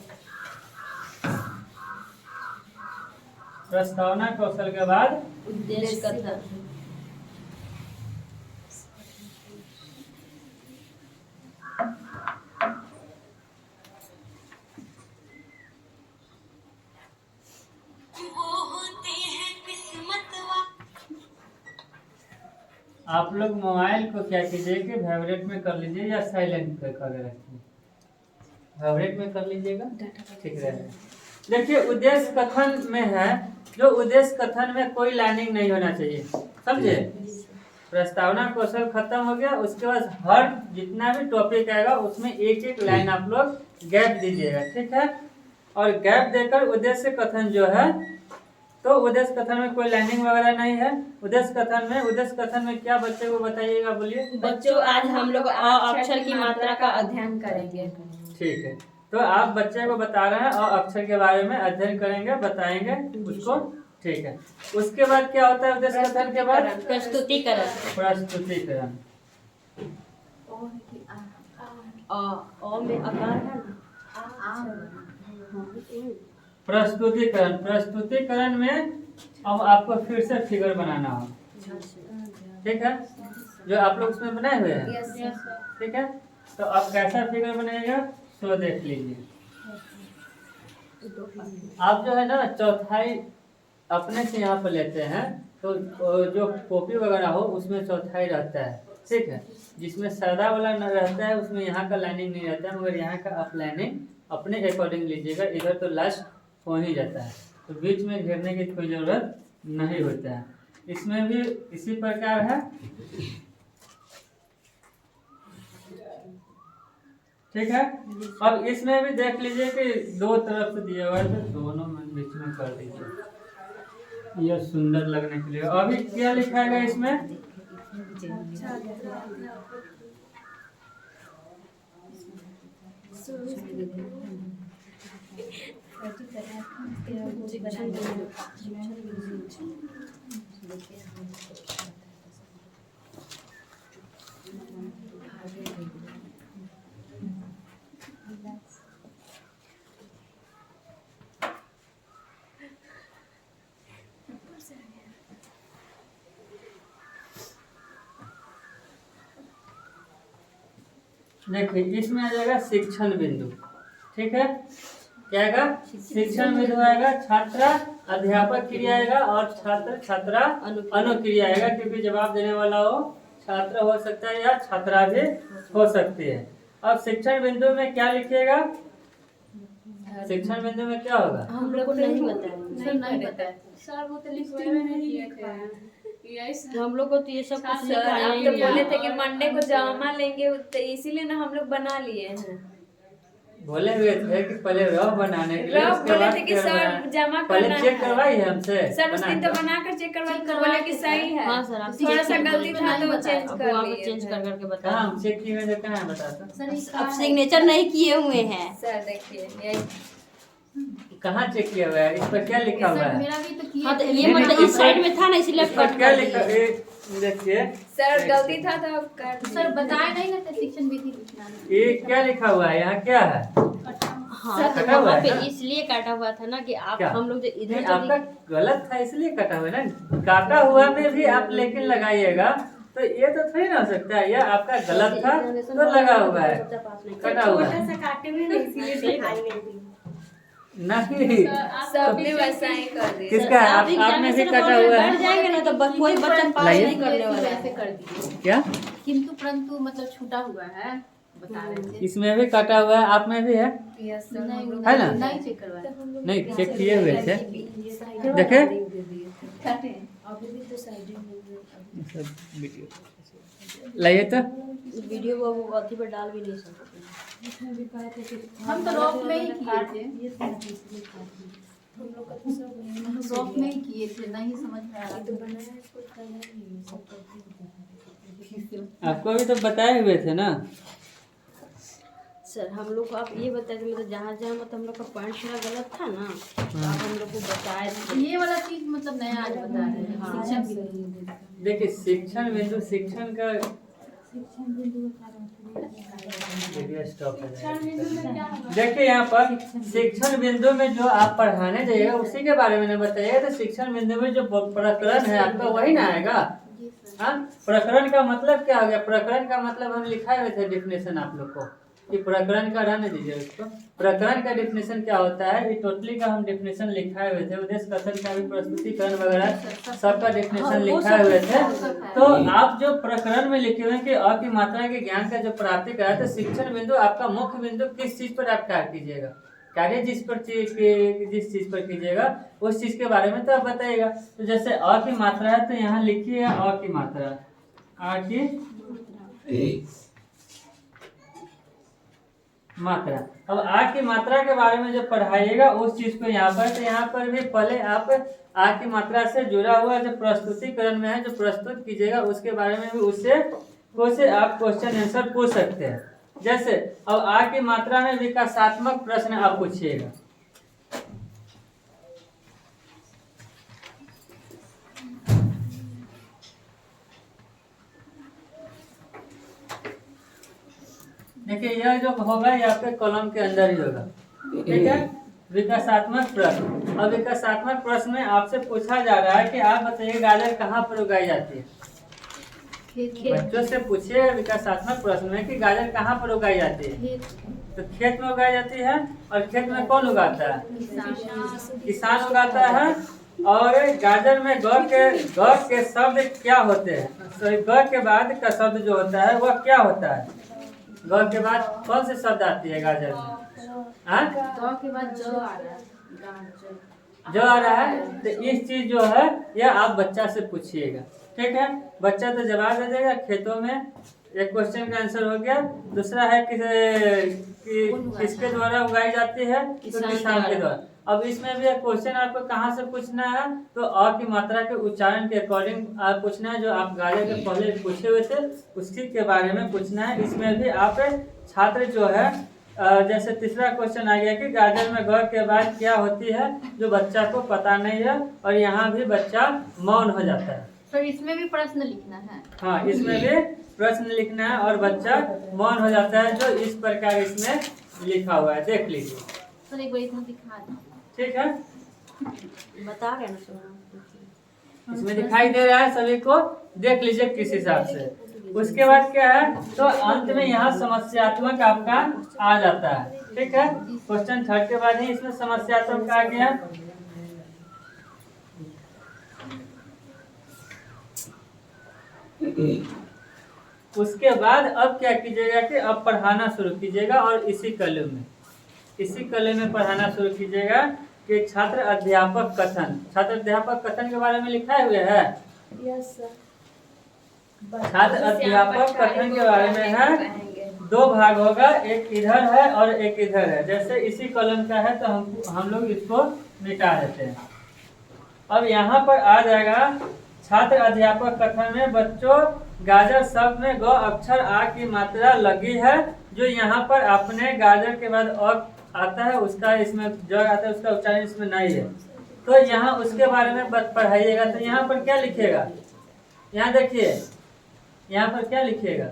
प्रस्तावना कौशल के बाद उद्देश्य कथन। आप लोग मोबाइल को क्या कीजिए कि वाइब्रेट में कर लीजिए या साइलेंट पे कर रखिए। वाइब्रेट में कर लीजिएगा, ठीक रहेगा। देखिए उद्देश्य कथन में है, जो उद्देश्य कथन में कोई लाइनिंग नहीं होना चाहिए, समझे। प्रस्तावना कौशल खत्म हो गया, उसके बाद हर जितना भी टॉपिक आएगा उसमें एक एक लाइन आप लोग गैप दीजिएगा, ठीक है। और गैप देकर उद्देश्य कथन जो है, तो उद्देश्य कथन में कोई लाइनिंग वगैरह नहीं है। उद्देश्य कथन में क्या बच्चे को बताइएगा, बोलिए। बच्चों आज हम लोग अ अक्षर की मात्रा का अध्ययन करेंगे। ठीक है, तो आप बच्चे को बता रहे हैं और अक्षर के बारे में अध्ययन करेंगे, बताएंगे उसको, ठीक है। उसके बाद क्या होता है उद्देश्य कथन के बाद? प्रस्तुतिकरण। प्रस्तुतिकरण। अ में आकार है ना। प्रस्तुतिकरण में अब आपको फिर से फिगर बनाना होगा, ठीक है, जो आप लोग उसमें बनाए हुए हैं, ठीक है। तो अब कैसा फिगर बनेगा तो देख लीजिए। आप जो है ना चौथाई अपने से यहाँ पर लेते हैं, तो जो कॉपी वगैरह हो उसमें चौथाई रहता है, ठीक है। जिसमें सादा वाला न रहता है उसमें यहाँ का लाइनिंग नहीं रहता है, मगर यहाँ का आप लाइनिंग अपने अकॉर्डिंग लीजिएगा। इधर तो लास्ट हो ही जाता है, तो बीच में घेरने की कोई ज़रूरत नहीं होता है। इसमें भी इसी प्रकार है, ठीक है। अब इसमें भी देख लीजिए कि दो तरफ से दिया हुआ है, तो दोनों में बीच में कर दीजिए, यह सुंदर लगने के लिए। अभी क्या लिखा है इसमें? देखिए इसमें आ जाएगा शिक्षण बिंदु, ठीक है। क्या आएगा? शिक्षण बिंदु आएगा, छात्रा अध्यापक क्रिया आएगा और छात्र छात्रा अनुक्रिया आएगा, क्योंकि जवाब देने वाला हो छात्र हो सकता है या छात्रा भी हो सकती है। अब शिक्षण बिंदु में क्या लिखिएगा? शिक्षण बिंदु में क्या होगा? हम लोग को नहीं बताया, नहीं पता है सर, वो तो लिखते में नहीं लिखा है। हम लोग को तो ये सब कुछ सर लिखाया आप ही तो नहीं बोले है। थे कि मंडे को जमा लेंगे, तो इसीलिए ना हम लोग बना लिए हैं। बोले हुए थे कि पहले रफ बनाने के लिए, रफ उसके बोले बाद थे कि फिर सर बना- जमा पहले करना चेक है। करवाई है हमसे सर उस दिन तो बनाकर। बनाकर चेक करवा चेक तो बोले कि करवा सही है। हाँ सर, आप थोड़ा चेक सा कर गलती लीजिए। था तो नहीं चेंज अब कर वहाँ पे लिए चेंज थे। कर करके बता कहाँ हम चेक किए हुए थे, कहाँ बताता? सर इसका अब सिग्नेचर नहीं किए हुए हैं। सर देखिए यही कहाँ चेक किया हुआ है? इस पर क्या लिखा हुआ सर है? मेरा भी तो किया हाँ तो थे। ये नहीं, मतलब नहीं, इस साइड में था ना, इसलिए इस पर कट क्या कर लिखा? दिए। देखिए सर गलती था तो अब कर दिए। सर बताए नहीं ना थे शिक्षण विधि लिखना है। ये क्या लिखा हुआ है? यहाँ क्या है? हाँ तो कटा हुआ वहाँ है पे ना? इसलिए काटा हुआ था ना कि आप क्या? हम लोग जो नहीं, इधर आपका गलत था इसलिए कटा हुआ है ना। काटा हुआ में भी आप लेकिन लगाइएगा, तो ये तो थोड़ी ना हो सकता है, यह आपका गलत था तो लगा हुआ है, कटा हुआ छोटा है सा काटे हुए नहीं, इसीलिए दिखाई नहीं दी। नहीं। सबने वैसा ही कर दिया। किसका? आपने भी कटा हुआ है? बैठ जाएंगे ना तो कोई बच्चा पास लाइए। नहीं करने वाला वैसे है। कर दिए, क्या किंतु परंतु मतलब छूटा हुआ है, बता रहे थे। इसमें भी कटा हुआ है, आप में भी है? यस सर, नहीं हम लोग है ना? नहीं चेक करवाया। नहीं चेक किए हुए थे, देखे लाइए तो। वीडियो वो अथी पर डाल भी नहीं सकते। हम तो रॉक में ही किए थे, हम रॉक में ही किए थे, नहीं समझ में आ रहा था। आपको भी तो बताए हुए थे ना। सर हम लोग को आप ये बताए थे, मतलब जहाँ जहाँ मतलब हम लोग का पॉइंट थोड़ा गलत था ना, तो आप हम लोग को बताए थे। ये वाला चीज मतलब नया आज बता रहे हैं। हाँ। शिक्षण बिंदु। देखिए शिक्षण बिंदु, शिक्षण का देखिए स्टॉप है। देखिए यहाँ पर शिक्षण बिंदु में जो आप पढ़ाने जाइएगा उसी के बारे में नहीं बताइएगा। तो शिक्षण बिंदु में जो प्रकरण है आपका वही ना आएगा। हाँ, प्रकरण का मतलब क्या हो गया? प्रकरण का मतलब हम लिखाए हुए थे डेफिनेशन आप लोग को कि प्रकरण का रहने दीजिए उसको। प्रकरण का डेफिनेशन क्या होता है, ये टोटली का हम डेफिनेशन लिखाए हुए थे। उद्देश्य कथन का भी प्रस्तुतिकरण वगैरह सबका डेफिनेशन लिखाए हुए थे। तो आप जो प्रकरण में लिखे हुए हैं कि अ की मात्रा के ज्ञान का जो प्राप्ति करा, तो शिक्षण बिंदु आपका मुख्य बिंदु किस चीज पर आप कार्य कीजिएगा, कार्य जिस चीज पर कीजिएगा उस चीज के बारे में तो आप बताइएगा। तो जैसे अ की मात्रा है तो यहाँ लिखिए अ की मात्रा, आ की मात्रा। अब आ की मात्रा के बारे में जब पढ़ाइएगा उस चीज को यहाँ पर, तो यहाँ पर भी पहले आप आ की मात्रा से जुड़ा हुआ जो प्रस्तुतिकरण में है जो प्रस्तुत कीजिएगा उसके बारे में भी उससे कुछ आप क्वेश्चन आंसर पूछ सकते हैं। जैसे अब आ की मात्रा में विकासात्मक प्रश्न आप पूछिएगा। देखिए यह जो होगा ये आपके कॉलम के अंदर ही होगा, ठीक है। विकासात्मक प्रश्न। अब विकासात्मक प्रश्न में आपसे पूछा जा रहा है कि आप बताइए गाजर कहाँ पर उगाई जाती है। बच्चों से पूछिए विकासात्मक प्रश्न में कि गाजर कहाँ पर उगाई जाती है। तो खेत में उगाई जाती है। और खेत में कौन उगाता है? किसान उगाता है। और गाजर में ग के शब्द क्या होते हैं? ग के बाद का शब्द जो होता है वह क्या होता है? ग के बाद कौन से शब्द आती है गाजर में? ग के बाद जो आ रहा है, जो आ रहा है। तो इस चीज जो है यह आप बच्चा से पूछिएगा, ठीक है। बच्चा तो जवाब दे देगा। खेतों में एक क्वेश्चन का आंसर हो गया। दूसरा है किसके द्वारा उगाई जाती है? तो किसान के द्वारा। अब इसमें भी एक क्वेश्चन आपको कहाँ से पूछना है? तो अ की मात्रा के उच्चारण के अकॉर्डिंग आप पूछना है। जो आप गाजर के पहले पूछे हुए थे उसी के बारे में पूछना है। इसमें भी आप छात्र जो है जैसे तीसरा क्वेश्चन आ गया कि गाजर में ग के बाद क्या होती है, जो बच्चा को पता नहीं है और यहाँ भी बच्चा मौन हो जाता है। तो इसमें भी प्रश्न लिखना है। हाँ, इसमें भी प्रश्न लिखना है और बच्चा मौन हो जाता है, जो इस प्रकार इसमें लिखा हुआ है। देख लीजिए सर एक बार इधर दिखा दो। ठीक है, बता रहे हैं ना सर। इसमें दिखाई दे रहा है सभी को। देख लीजिए किस हिसाब से। उसके बाद क्या है, तो अंत में यहाँ समस्यात्मक आपका आ जाता है, ठीक है। क्वेश्चन 3 के बाद ही इसमें समस्यात्मक आ गया। उसके बाद अब क्या कीजिएगा कि अब पढ़ाना शुरू कीजिएगा और इसी कलम में पढ़ाना शुरू कीजिएगा कि छात्र अध्यापक कथन। छात्र अध्यापक कथन के बारे में लिखा हुआ है। Yes sir. छात्र अध्यापक कथन के बारे में है। 2 भाग होगा, एक इधर है और एक इधर है। जैसे इसी कॉलम का है तो हम लोग इसको मिटा देते हैं। अब यहाँ पर आ जाएगा छात्र अध्यापक कथन में बच्चों गाजर शब्द में ग अक्षर आ की मात्रा लगी है। जो यहाँ पर अपने गाजर के बाद अ आता है उसका इसमें ज आता है, उसका उच्चारण इसमें नहीं है। तो यहाँ उसके बारे में पढ़ाइएगा। तो यहाँ पर क्या लिखिएगा? यहाँ देखिए यहाँ पर क्या लिखिएगा।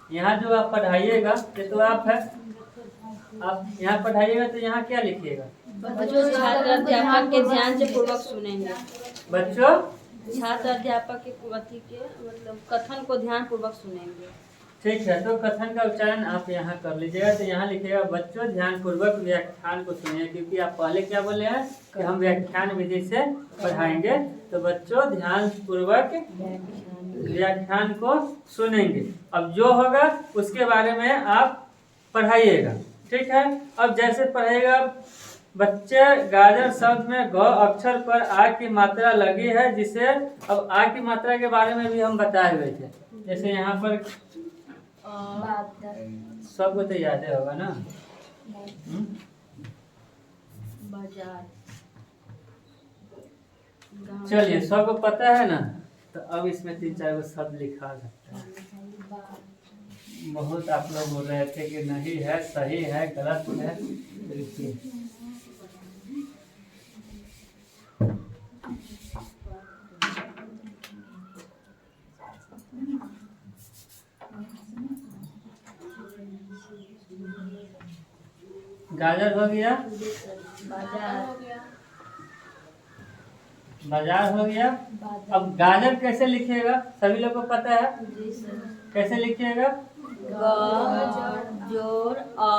यहाँ जो आप पढ़ाइएगा ये तो आप है, आप यहाँ पढ़ाइएगा तो यहाँ क्या लिखिएगा? बच्चों छात्र अध्यापक के ध्यान से पूर्वक सुनेंगे। बच्चों छात्र अध्यापक के अथी के मतलब कथन को ध्यान पूर्वक सुनेंगे। ठीक है, तो कथन का उच्चारण आप यहाँ कर लीजिएगा। तो यहाँ लिखिएगा बच्चों ध्यान पूर्वक व्याख्यान को सुनिए, क्योंकि आप पहले क्या बोले हैं कि हम व्याख्यान विधि से पढ़ाएंगे। तो बच्चों ध्यान पूर्वक व्याख्यान को सुनेंगे। अब जो होगा उसके बारे में आप पढ़ाइएगा, ठीक है। अब जैसे पढ़ेगा बच्चे गाजर शब्द में ग अक्षर पर आ की मात्रा लगी है, जिसे अब आ की मात्रा के बारे में भी हम बताए हुए थे। जैसे यहाँ पर सबको तो याद होगा ना। चलिए सबको पता है ना। तो अब इसमें 3-4 शब्द लिखा सकता है। बहुत आप लोग बोल रहे थे कि नहीं है, सही है, गलत है। देखिए गाजर हो गया, बाजार हो गया। अब गाजर कैसे लिखिएगा सभी लोग को पता है? कैसे लिखिएगा? ग जोर अ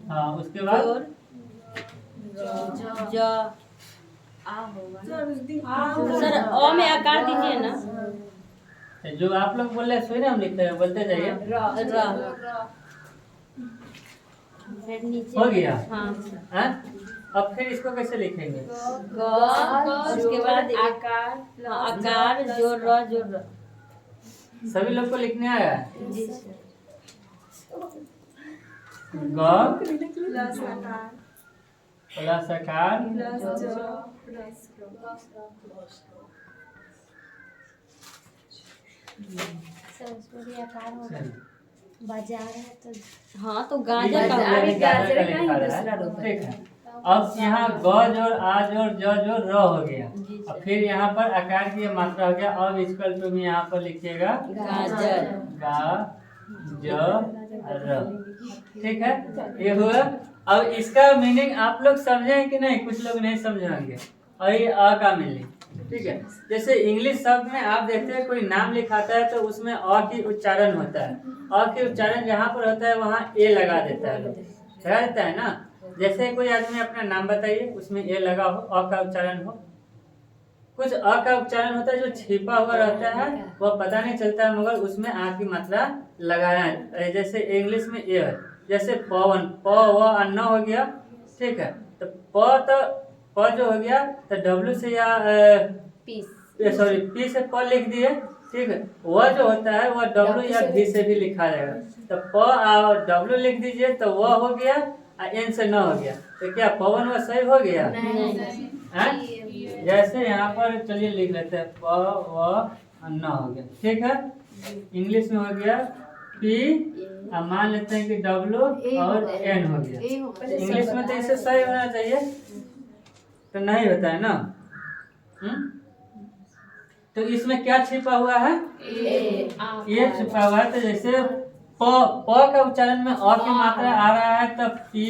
हाँ, उसके बाद जोर ज सर उस दिन सर अ में आकार दीजिए ना। जो आप लोग बोल रहे हैं सुन हम लिखते हैं, बोलते जाइए। र फिर नीचे हो गया। हाँ हैं? अब फिर इसको कैसे लिखेंगे? ग उसके बाद आकार आकार जोर र सभी लोग को लिखने आया है? जी सर। ग प्लस आकार प्लस आकार प्लस ज प्लस सर उसमें भी आकार होगा। बाजार है तो हाँ तो गाजर का गाजर गाजर का का ही लिखा दूसरा रहा है। रूप है। ठीक है। अब यहाँ ग जोड़ आ जोड़ ज जोड़ र हो गया। जी और सर। फिर यहाँ पर आकार की मात्रा हो गया। अब इक्वल टू में यहाँ पर लिखिएगा गाजर गा ज र। ठीक है, ये हुआ। अब इसका मीनिंग आप लोग समझे कि नहीं? कुछ लोग नहीं समझे होंगे। और ये अ का मीनिंग, ठीक है। जैसे इंग्लिश शब्द में आप देखते हैं कोई नाम लिखाता है तो उसमें अ की उच्चारण होता है। अ की उच्चारण जहाँ पर होता है वहाँ ए लगा देता है, लगा देता है ना। जैसे कोई आदमी अपना नाम बताइए, उसमें ए लगा हो, अ का उच्चारण हो। कुछ अ का उच्चारण होता है जो छिपा हुआ रहता है, वह पता नहीं चलता है, मगर उसमें आ की मात्रा लगाना है। जैसे इंग्लिश में ए है, जैसे पवन, प व अन्न हो गया। ठीक है, तो प जो हो गया तो डब्ल्यू से या सॉरी पी से प लिख दिए। ठीक है, वह जो होता है वह डब्ल्यू या भी से भी लिखा जाएगा। तो प और डब्ल्यू लिख दीजिए तो वह हो गया, एन से न हो गया। तो क्या पवन वह सही हो गया? हैं? जैसे यहाँ पर चलिए लिख लेते हैं, प व न हो गया। ठीक है, इंग्लिश में हो गया पी, मान लेते हैं कि डब्ल्यू और एन हो गया। इंग्लिश में तो इसे सही होना चाहिए, तो नहीं होता है ना। तो इसमें क्या छिपा हुआ है? ये छिपा हुआ है। तो जैसे प का उच्चारण में अ की मात्रा आ रहा है तब पी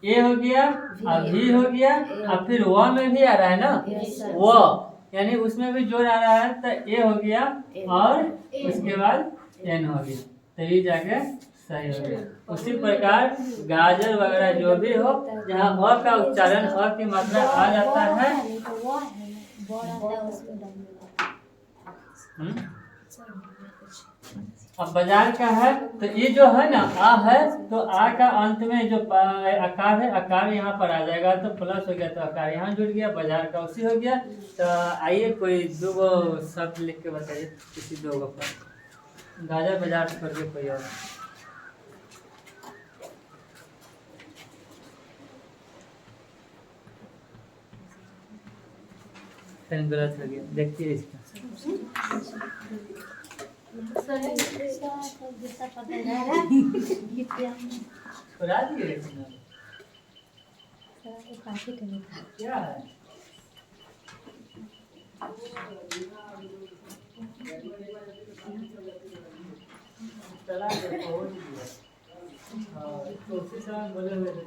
ए हो गया और भी हो गया, और फिर व में भी आ रहा है ना, व यानी उसमें भी जोड़ आ रहा है तो ए हो गया और उसके बाद एन हो गया। तो ये जाके सही हो गया। उसी प्रकार गाजर वगैरह जो भी हो, जहाँ अ का उच्चारण अ की मात्रा आ जाता है। अब बाजार का है तो ये जो है ना आ है, तो आ का अंत में जो आकार है, आकार यहाँ पर आ जाएगा तो प्लस हो गया, तो आकार यहाँ जुड़ गया, बाजार का उसी हो गया। तो आइए कोई दो गो शब्द लिख के बताइए, किसी दो गो पर। गाजर बाजार छोड़ के कोई और। गलत हो गया, देखिए इसका। छोड़ा दिए क्या है? चला दे पहुंच गया। हाँ, तो उसी समय बोले हुए थे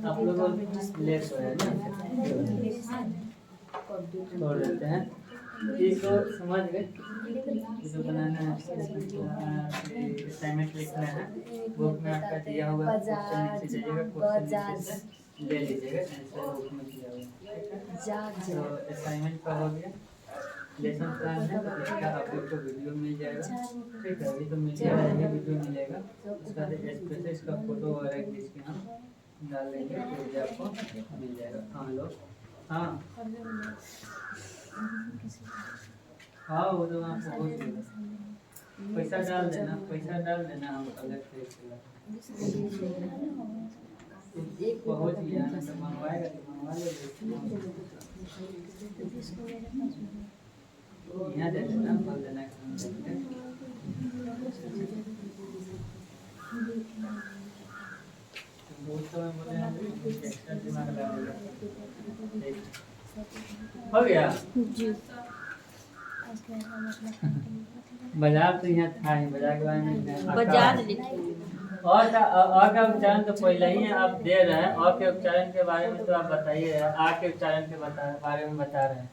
आप लोग लेस हो रहे हैं, छोड़ देते हैं। इसको समझ गए, जो बनाना है असाइनमेंट लिखना है, बुक में आपका दिया हुआ क्वेश्चन नीचे जाइएगा, क्वेश्चन नीचे से ले लीजिएगा, आंसर बुक में दिया हुआ। तो असाइनमेंट का हो गया, लेसन प्लान है, इसका आप लोग को वीडियो मिल जाएगा। ठीक है, अभी तो मिल जाएगा, ये वीडियो मिलेगा। उसका स्पेशल का फोटो वगैरह खींच के हम डाल देंगे तो ये आपको मिल जाएगा। हम लोग हाँ हाँ, वो तो आपको हो जाएगा। पैसा डाल देना, हम कलेक्ट करेंगे। पहुँच गया ना, तो मंगवाएगा तो मंगवा लेगा। यहाँ दे देना, बोल देना कि हम देंगे। बहुत समय बोले हैं, एक्स्ट्रा दिमाग लगाएगा। हो गया जी। बाजार तो यहाँ था ही, बाजार के बारे में बाजार लिखिए। और का उच्चारण तो पहले ही आप दे रहे हैं। और के उच्चारण के बारे में तो आप बताइए। आ के उच्चारण के बारे में बता रहे हैं।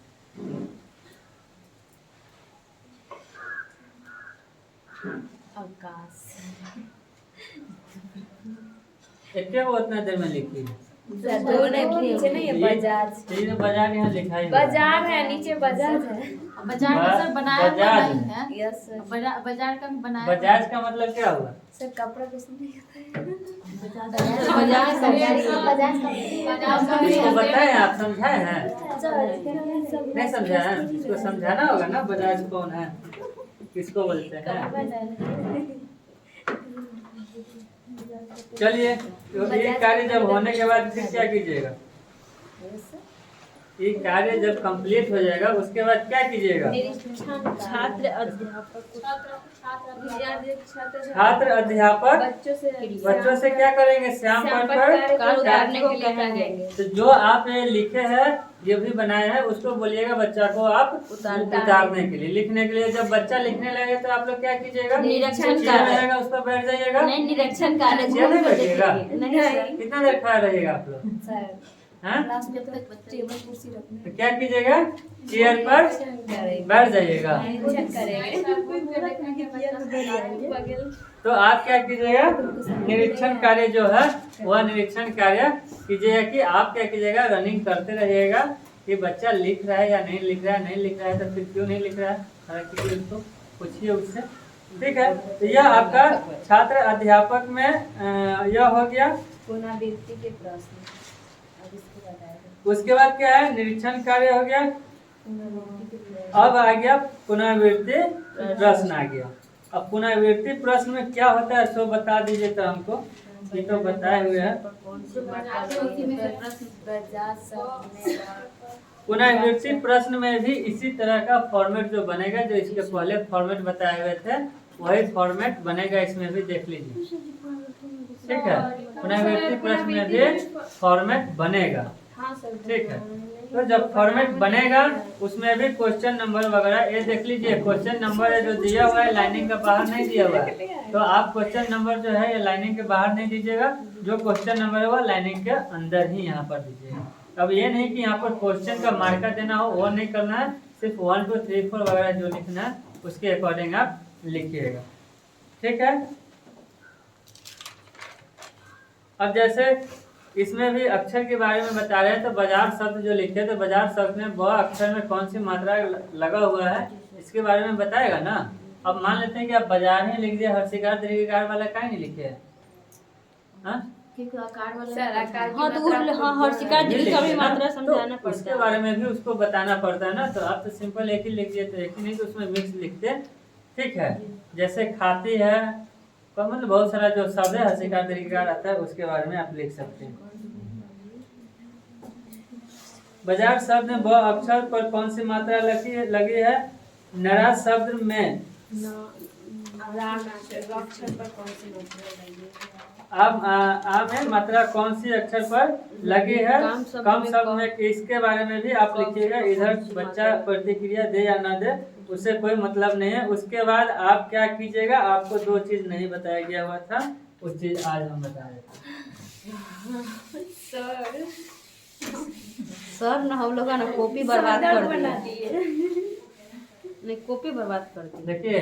अवकाश क्या वो उतना देर में लिखी है? नीचे नहीं है बजाज। तीन बाजार यहाँ लिखा ही बाजार है, नीचे बजाज है। बाजार का सर बनाया हुआ बजाज नहीं है। Yes sir. बाजार का भी बनाया बजाज का मतलब क्या हुआ? सर कपड़ा किसने नहीं आता है? इसको बताए आप समझाए हैं? नहीं समझा है? इसको समझाना होगा ना, बजाज कौन है, किसको बोलते हैं। चलिए, तो ये कार्य जब होने के बाद फिर क्या कीजिएगा? ये कार्य जब कंप्लीट हो जाएगा उसके बाद क्या कीजिएगा? छात्र अध्यापक बच्चों से क्या करेंगे? श्याम पर उतारने के लिए कहेंगे। तो जो आप ये लिखे हैं, ये भी बनाए हैं, उसको बोलिएगा बच्चा को आप उतारने के लिए, लिखने के लिए। जब बच्चा लिखने लगे तो आप लोग क्या कीजिएगा? निरीक्षण रहेगा, उस पर बैठ जाइएगा। नहीं, निरीक्षण कार्य नहीं बैठिएगा। नहीं। कितना देर खड़ा रहेगा आप लोग? हाँ? तो क्या कीजिएगा? चेयर पर बैठ जाइएगा। तो आप क्या कीजिएगा? निरीक्षण कार्य जो है वह निरीक्षण कार्य कीजिएगा। कि आप क्या कीजिएगा? रनिंग करते रहिएगा कि बच्चा लिख रहा है या नहीं लिख रहा है। नहीं लिख रहा है तो फिर क्यों नहीं लिख रहा है, उसको पूछिए उससे। ठीक है, तो यह आपका छात्र अध्यापक में यह हो गया। पुनरावृत्ति के प्रश्न। उसके बाद क्या है? निरीक्षण कार्य हो गया। अब आ गया पुनरावृत्ति प्रश्न आ गया। अब पुनरावृत्ति प्रश्न में क्या होता है सो बता दीजिए तो हमको। ये तो बताए हुए हैं। पुनरावृत्ति प्रश्न में भी इसी तरह का फॉर्मेट जो बनेगा, जो इसके पहले फॉर्मेट बताए हुए थे वही फॉर्मेट बनेगा। इसमें भी देख लीजिए। ठीक है, पुनरावृत्ति प्रश्न में भी फॉर्मेट बनेगा। ठीक है, तो जब फॉर्मेट बनेगा उसमें भी क्वेश्चन नंबर वगैरह ये देख लीजिए। क्वेश्चन नंबर जो दिया हुआ है लाइनिंग का बाहर नहीं दिया हुआ है, तो आप क्वेश्चन नंबर जो है ये लाइनिंग के बाहर नहीं दीजिएगा। जो क्वेश्चन नंबर है वो लाइनिंग के अंदर ही यहाँ पर दीजिएगा। अब ये नहीं कि यहाँ पर क्वेश्चन का मार्कर देना हो, वो नहीं करना है। सिर्फ 1 2 3 4 वगैरह जो लिखना है उसके अकॉर्डिंग आप लिखिएगा। ठीक है, अब जैसे इसमें भी अक्षर के बारे में बता रहे हैं। तो बाजार शब्द जो लिखे, तो बाजार शब्द में ब अक्षर में कौन सी मात्रा लगा हुआ है इसके बारे में बताएगा ना। अब मान लेते हैं कि आप बाजार ही लिख दिए, हर्षिकार दीर्घिकार वाला काहे नहीं लिखे है? हाँ, हर्षिकार दीर्घिकार भी मात्रा समझाना पड़ता है। उसके बारे में भी उसको बताना पड़ता है ना। तो आप तो सिंपल एक ही लिख दिए, तो एक ही नहीं तो उसमें मिक्स लिखते। ठीक है, जैसे खाती है, तो मतलब बहुत सारा जो शब्द है हर्षिकार दीर्घिकार आता है, उसके बारे में आप लिख सकते हैं। बाजार शब्द में ब अक्षर पर कौन सी मात्रा लगी है? नरा शब्द में आम है मात्रा कौन सी अक्षर पर लगी है? कम शब्द में इसके बारे में भी आप लिखिएगा। इधर बच्चा प्रतिक्रिया दे या ना दे उससे कोई मतलब नहीं है। उसके बाद आप क्या कीजिएगा? आपको 2 चीज नहीं बताया गया हुआ था, उस चीज आज हम बता रहे थे। सर ना हम लोग ना कॉपी बर्बाद कर दिए। नहीं, कॉपी बर्बाद कर दी। देखिए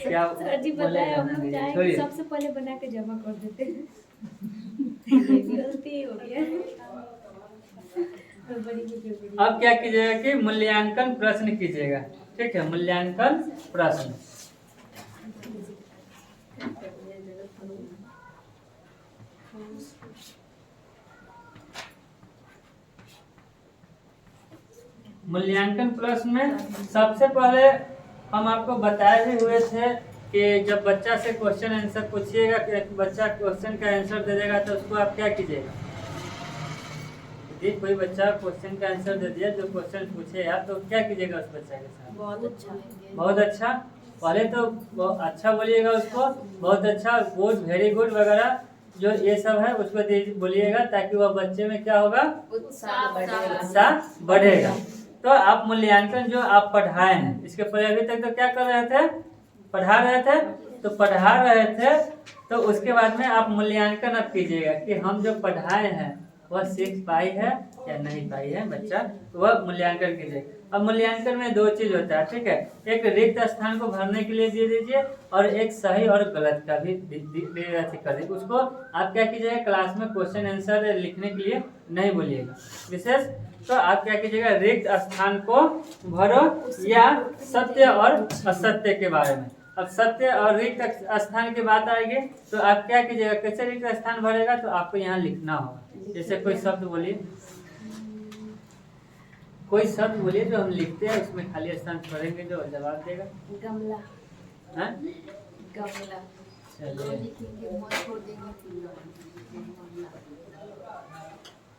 क्या सर जी बोले बताए, हम लोग चाहे कि सबसे पहले बना के जमा कर देते हैं। गलती हो गया। अब क्या कीजिएगा कि मूल्यांकन प्रश्न कीजिएगा। ठीक है, मूल्यांकन प्रश्न। मूल्यांकन प्रश्न में सबसे पहले हम आपको बताए भी हुए थे कि जब बच्चा से क्वेश्चन आंसर पूछिएगा, बच्चा क्वेश्चन का आंसर दे देगा तो उसको आप क्या कीजिएगा। यदि कोई बच्चा क्वेश्चन का आंसर दे दिया, जो क्वेश्चन पूछे आप, तो क्या कीजिएगा उस बच्चा के साथ। बहुत अच्छा, बहुत अच्छा। पहले तो अच्छा बोलिएगा उसको, बहुत अच्छा, गुड, वेरी गुड वगैरह जो ये सब है उसको बोलिएगा, ताकि वह बच्चे में क्या होगा, उत्साह बढ़ेगा। तो आप मूल्यांकन जो आप पढ़ाए हैं, इसके पहले अभी तक तो क्या कर रहे थे, पढ़ा रहे थे। तो पढ़ा रहे थे तो उसके बाद में आप मूल्यांकन अब कीजिएगा कि हम जो पढ़ाए हैं वह सीख पाई है या नहीं पाई है बच्चा, तो वह मूल्यांकन कीजिए। अब मूल्यांकन में दो चीज होता है, ठीक है, एक रिक्त स्थान को भरने के लिए दे दीजिए और एक सही और गलत का भी कर दीजिए। उसको आप क्या कीजिएगा, क्लास में क्वेश्चन आंसर लिखने के लिए नहीं बोलिएगा विशेष, तो आप क्या कीजिएगा, रिक्त स्थान को भरो या सत्य और असत्य के बारे में। अब सत्य और रिक्त स्थान की बात आएगी तो आप क्या कीजिएगा, कैसे रिक्त स्थान भरेगा, तो आपको यहाँ लिखना होगा। जैसे कोई शब्द बोलिए, कोई शब्द बोलिए जो हम लिखते हैं, उसमें खाली स्थान छोड़ेंगे, जो जवाब देगा। गमला। हाँ? गमला। चलिए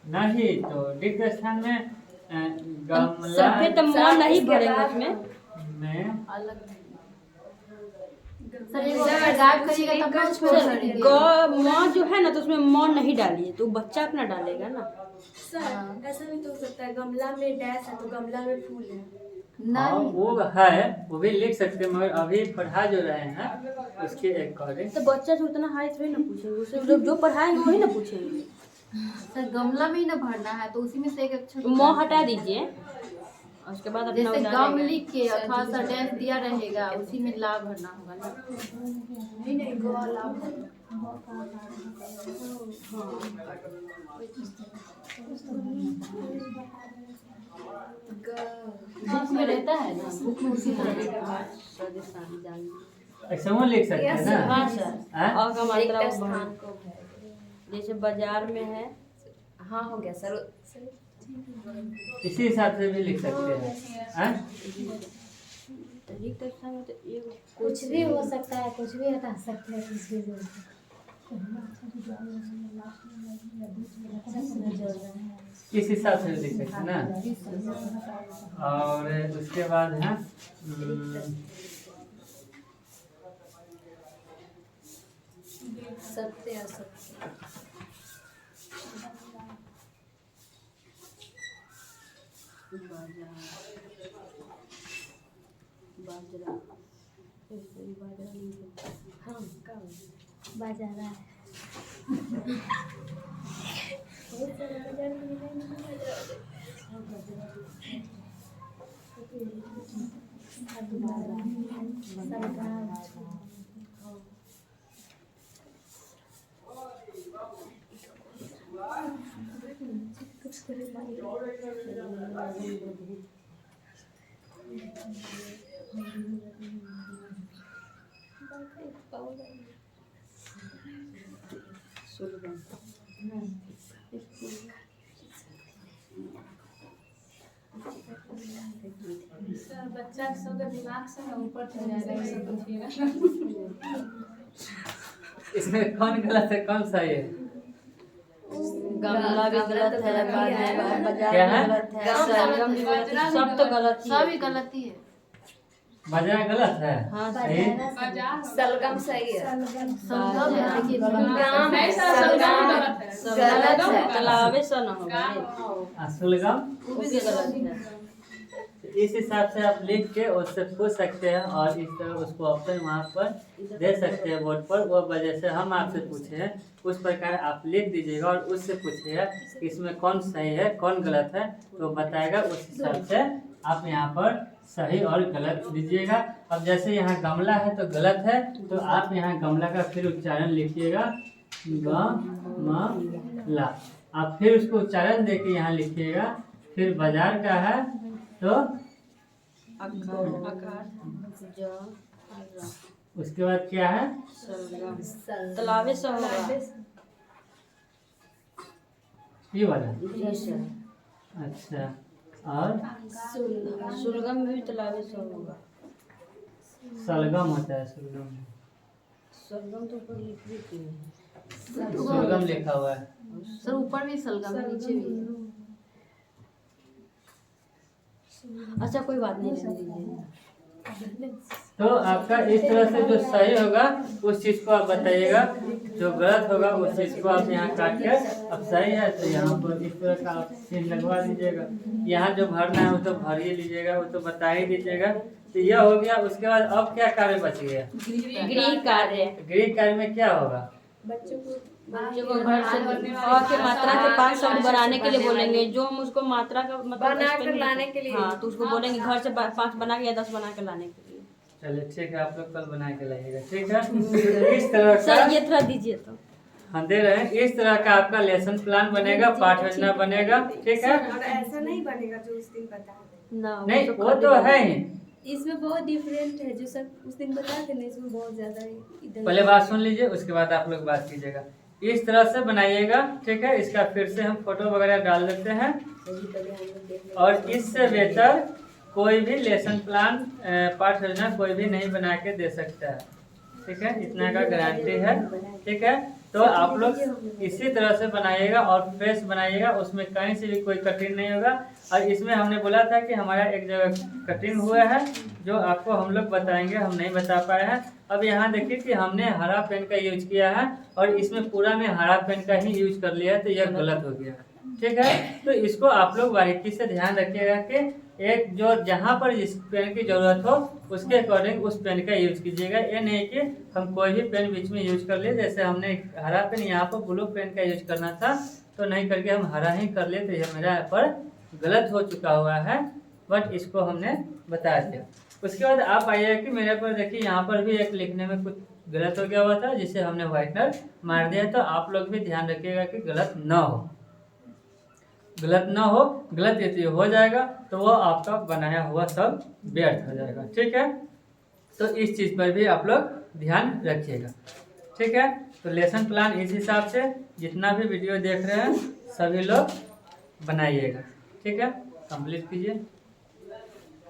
नहीं, तो रिक्त स्थान में गमला सफेद तो म नहीं भरेंगे उसमें। में अलग गायब करिएगा तब छोड़ करेंगे। ग म जो है ना, तो उसमें म नहीं डालिए, तो बच्चा अपना डालेगा ना। सर ऐसा भी तो हो सकता है, गमला में डैश है तो गमला में फूल है। हाँ, नहीं, वो है, वो भी लिख सकते हैं, मगर अभी पढ़ा जो रहे हैं उसके अकॉर्डिंग। तो बच्चा से उतना हाई थोड़ी ना पूछेंगे, उससे जो पढ़ाएंगे वही ना पूछेंगे। सर गमला में ही ना भरना है, तो उसी में से एक अक्षर म हटा दीजिए, और उसके बाद अपना जैसे उतारेगा। गम लिख के अथवा सा डैश दिया रहेगा, उसी में ला भरना होगा ना। नहीं गोला। बुक में रहता है ना, बुक में उसी में ऐसे वो लिख सकते हैं ना। हाँ सर, हाँ? और का मात्रा वो स्थान बढ़- को है। जैसे बाजार में है, हाँ हो गया सर। इसी हिसाब से भी लिख सकते हैं। हाँ? रिक्त स्थान में तो एक कुछ भी हो सकता है, कुछ भी हटा सकते हैं, कुछ भी जोड़ इस हिसाब से लिख सकते हैं ना। और उसके बाद है सत्य असत्य। बाजार है। बच्चा सबका दिमाग से ऊपर चला जाएगा। इसमें कौन गलत है कौन सही है? गमला भी गलत है, बाजार क्या भी है? गलत है, सरगम भी गलत है, सब तो गलत ही सभी है। गलती है। बाजार गलत है। हाँ सही। सलगम सही है। सलगम है, देखिए गाम है, सलगम गलत है, तालाबे से न होगा, सुलगम वो भी गलत है। इस हिसाब से आप लिख के उससे पूछ सकते हैं और इस तरह उसको ऑप्शन वहाँ पर दे सकते हैं बोर्ड पर। वो वजह से हम आपसे पूछे हैं उस प्रकार आप लिख दीजिएगा और उससे पूछिएगा कि इसमें कौन सही है कौन गलत है, तो बताएगा। उस हिसाब से आप यहाँ पर सही और गलत दीजिएगा। अब जैसे यहाँ गमला है तो गलत है, तो आप यहाँ गमला का फिर उच्चारण लिखिएगा, गमला। आप फिर उसको उच्चारण दे के यहाँ लिखिएगा। फिर बाजार का है तो उसके बाद क्या है, तालाबे से होगा। ये वाला। अच्छा, और सुलगम में भी तालाबी सब होगा। सलगम होता है, सलगम। सलगम तो ऊपर लिखी हुई है। सलगम लिखा हुआ है। सर ऊपर भी सलगम है, नीचे भी है। अच्छा कोई बात नहीं, रहने दीजिए। तो आपका इस तरह से जो सही होगा उस चीज़ को आप बताइएगा, जो गलत होगा उस चीज़ को आप यहाँ काट के, अब सही है तो यहाँ पर इस तरह का आप सीन लगवा दीजिएगा। यहाँ जो भरना है वो तो भर ही लीजिएगा, वो तो बता ही दीजिएगा। तो यह हो गया। उसके बाद अब क्या कार्य बच गया? गृह कार्य। गृह कार्य में क्या होगा? बच्चों को घर से और के मात्रा के 5 शब्द बनाने के लिए बोलेंगे। जो हम उसको मात्रा का मतलब बना कर लाने के लिए। हाँ, तो उसको बोलेंगे घर से 5 बना के या 10 बना के लाने के लिए। चलिए ठीक है, आप लोग कल बना के लाइएगा। ठीक है, इस तरह का सर ये थोड़ा दीजिए तो। हम दे रहे हैं। इस तरह का आपका लेसन प्लान बनेगा, पाठ योजना बनेगा। ठीक है, और ऐसा नहीं बनेगा जो उस दिन बताया ना नहीं वो तो है ही। इसमें बहुत डिफरेंट है, जो सर उस दिन बताए थे ना, इसमें बहुत ज्यादा इधर। पहले बात सुन लीजिए, उसके बाद आप लोग बात कीजिएगा। इस तरह से बनाइएगा। ठीक है, इसका फिर से हम फोटो वगैरह डाल देते हैं। और इससे बेहतर कोई भी लेसन प्लान पाठ योजना कोई भी नहीं बना के दे सकता है। ठीक है, इतना का गारंटी है। ठीक है, तो आप लोग इसी तरह से बनाइएगा और फ्रेश बनाइएगा, उसमें कहीं से भी कोई कठिन नहीं होगा। और इसमें हमने बोला था कि हमारा एक जगह कठिन हुआ है जो आपको हम लोग बताएंगे, हम नहीं बता पाए हैं। अब यहाँ देखिए कि हमने हरा पेन का यूज किया है और इसमें पूरा में हरा पेन का ही यूज कर लिया है, तो यह गलत हो गया। ठीक है, तो इसको आप लोग बारीकी से ध्यान रखिएगा कि एक जो जहाँ पर जिस पेन की जरूरत हो उसके अकॉर्डिंग उस पेन का यूज कीजिएगा। ये नहीं कि हम कोई भी पेन बीच में यूज कर लिए। जैसे हमने हरा पेन यहाँ पर ब्लू पेन का यूज करना था तो नहीं करके हम हरा ही कर लिए, तो यह मेरा यहाँ पर गलत हो चुका हुआ है, बट इसको हमने बता दिया। उसके बाद आप आइएगा कि मेरे पर देखिए यहाँ पर भी एक लिखने में कुछ गलत हो गया हुआ था जिसे हमने व्हाइटनर मार दिया। तो आप लोग भी ध्यान रखिएगा कि गलत ना हो, गलत ना हो। गलत यदि हो जाएगा तो वो आपका बनाया हुआ सब व्यर्थ हो जाएगा। ठीक है, तो इस चीज़ पर भी आप लोग ध्यान रखिएगा। ठीक है, तो लेसन प्लान इस हिसाब से जितना भी वीडियो देख रहे हैं सभी लोग बनाइएगा। ठीक है, कंप्लीट कीजिए।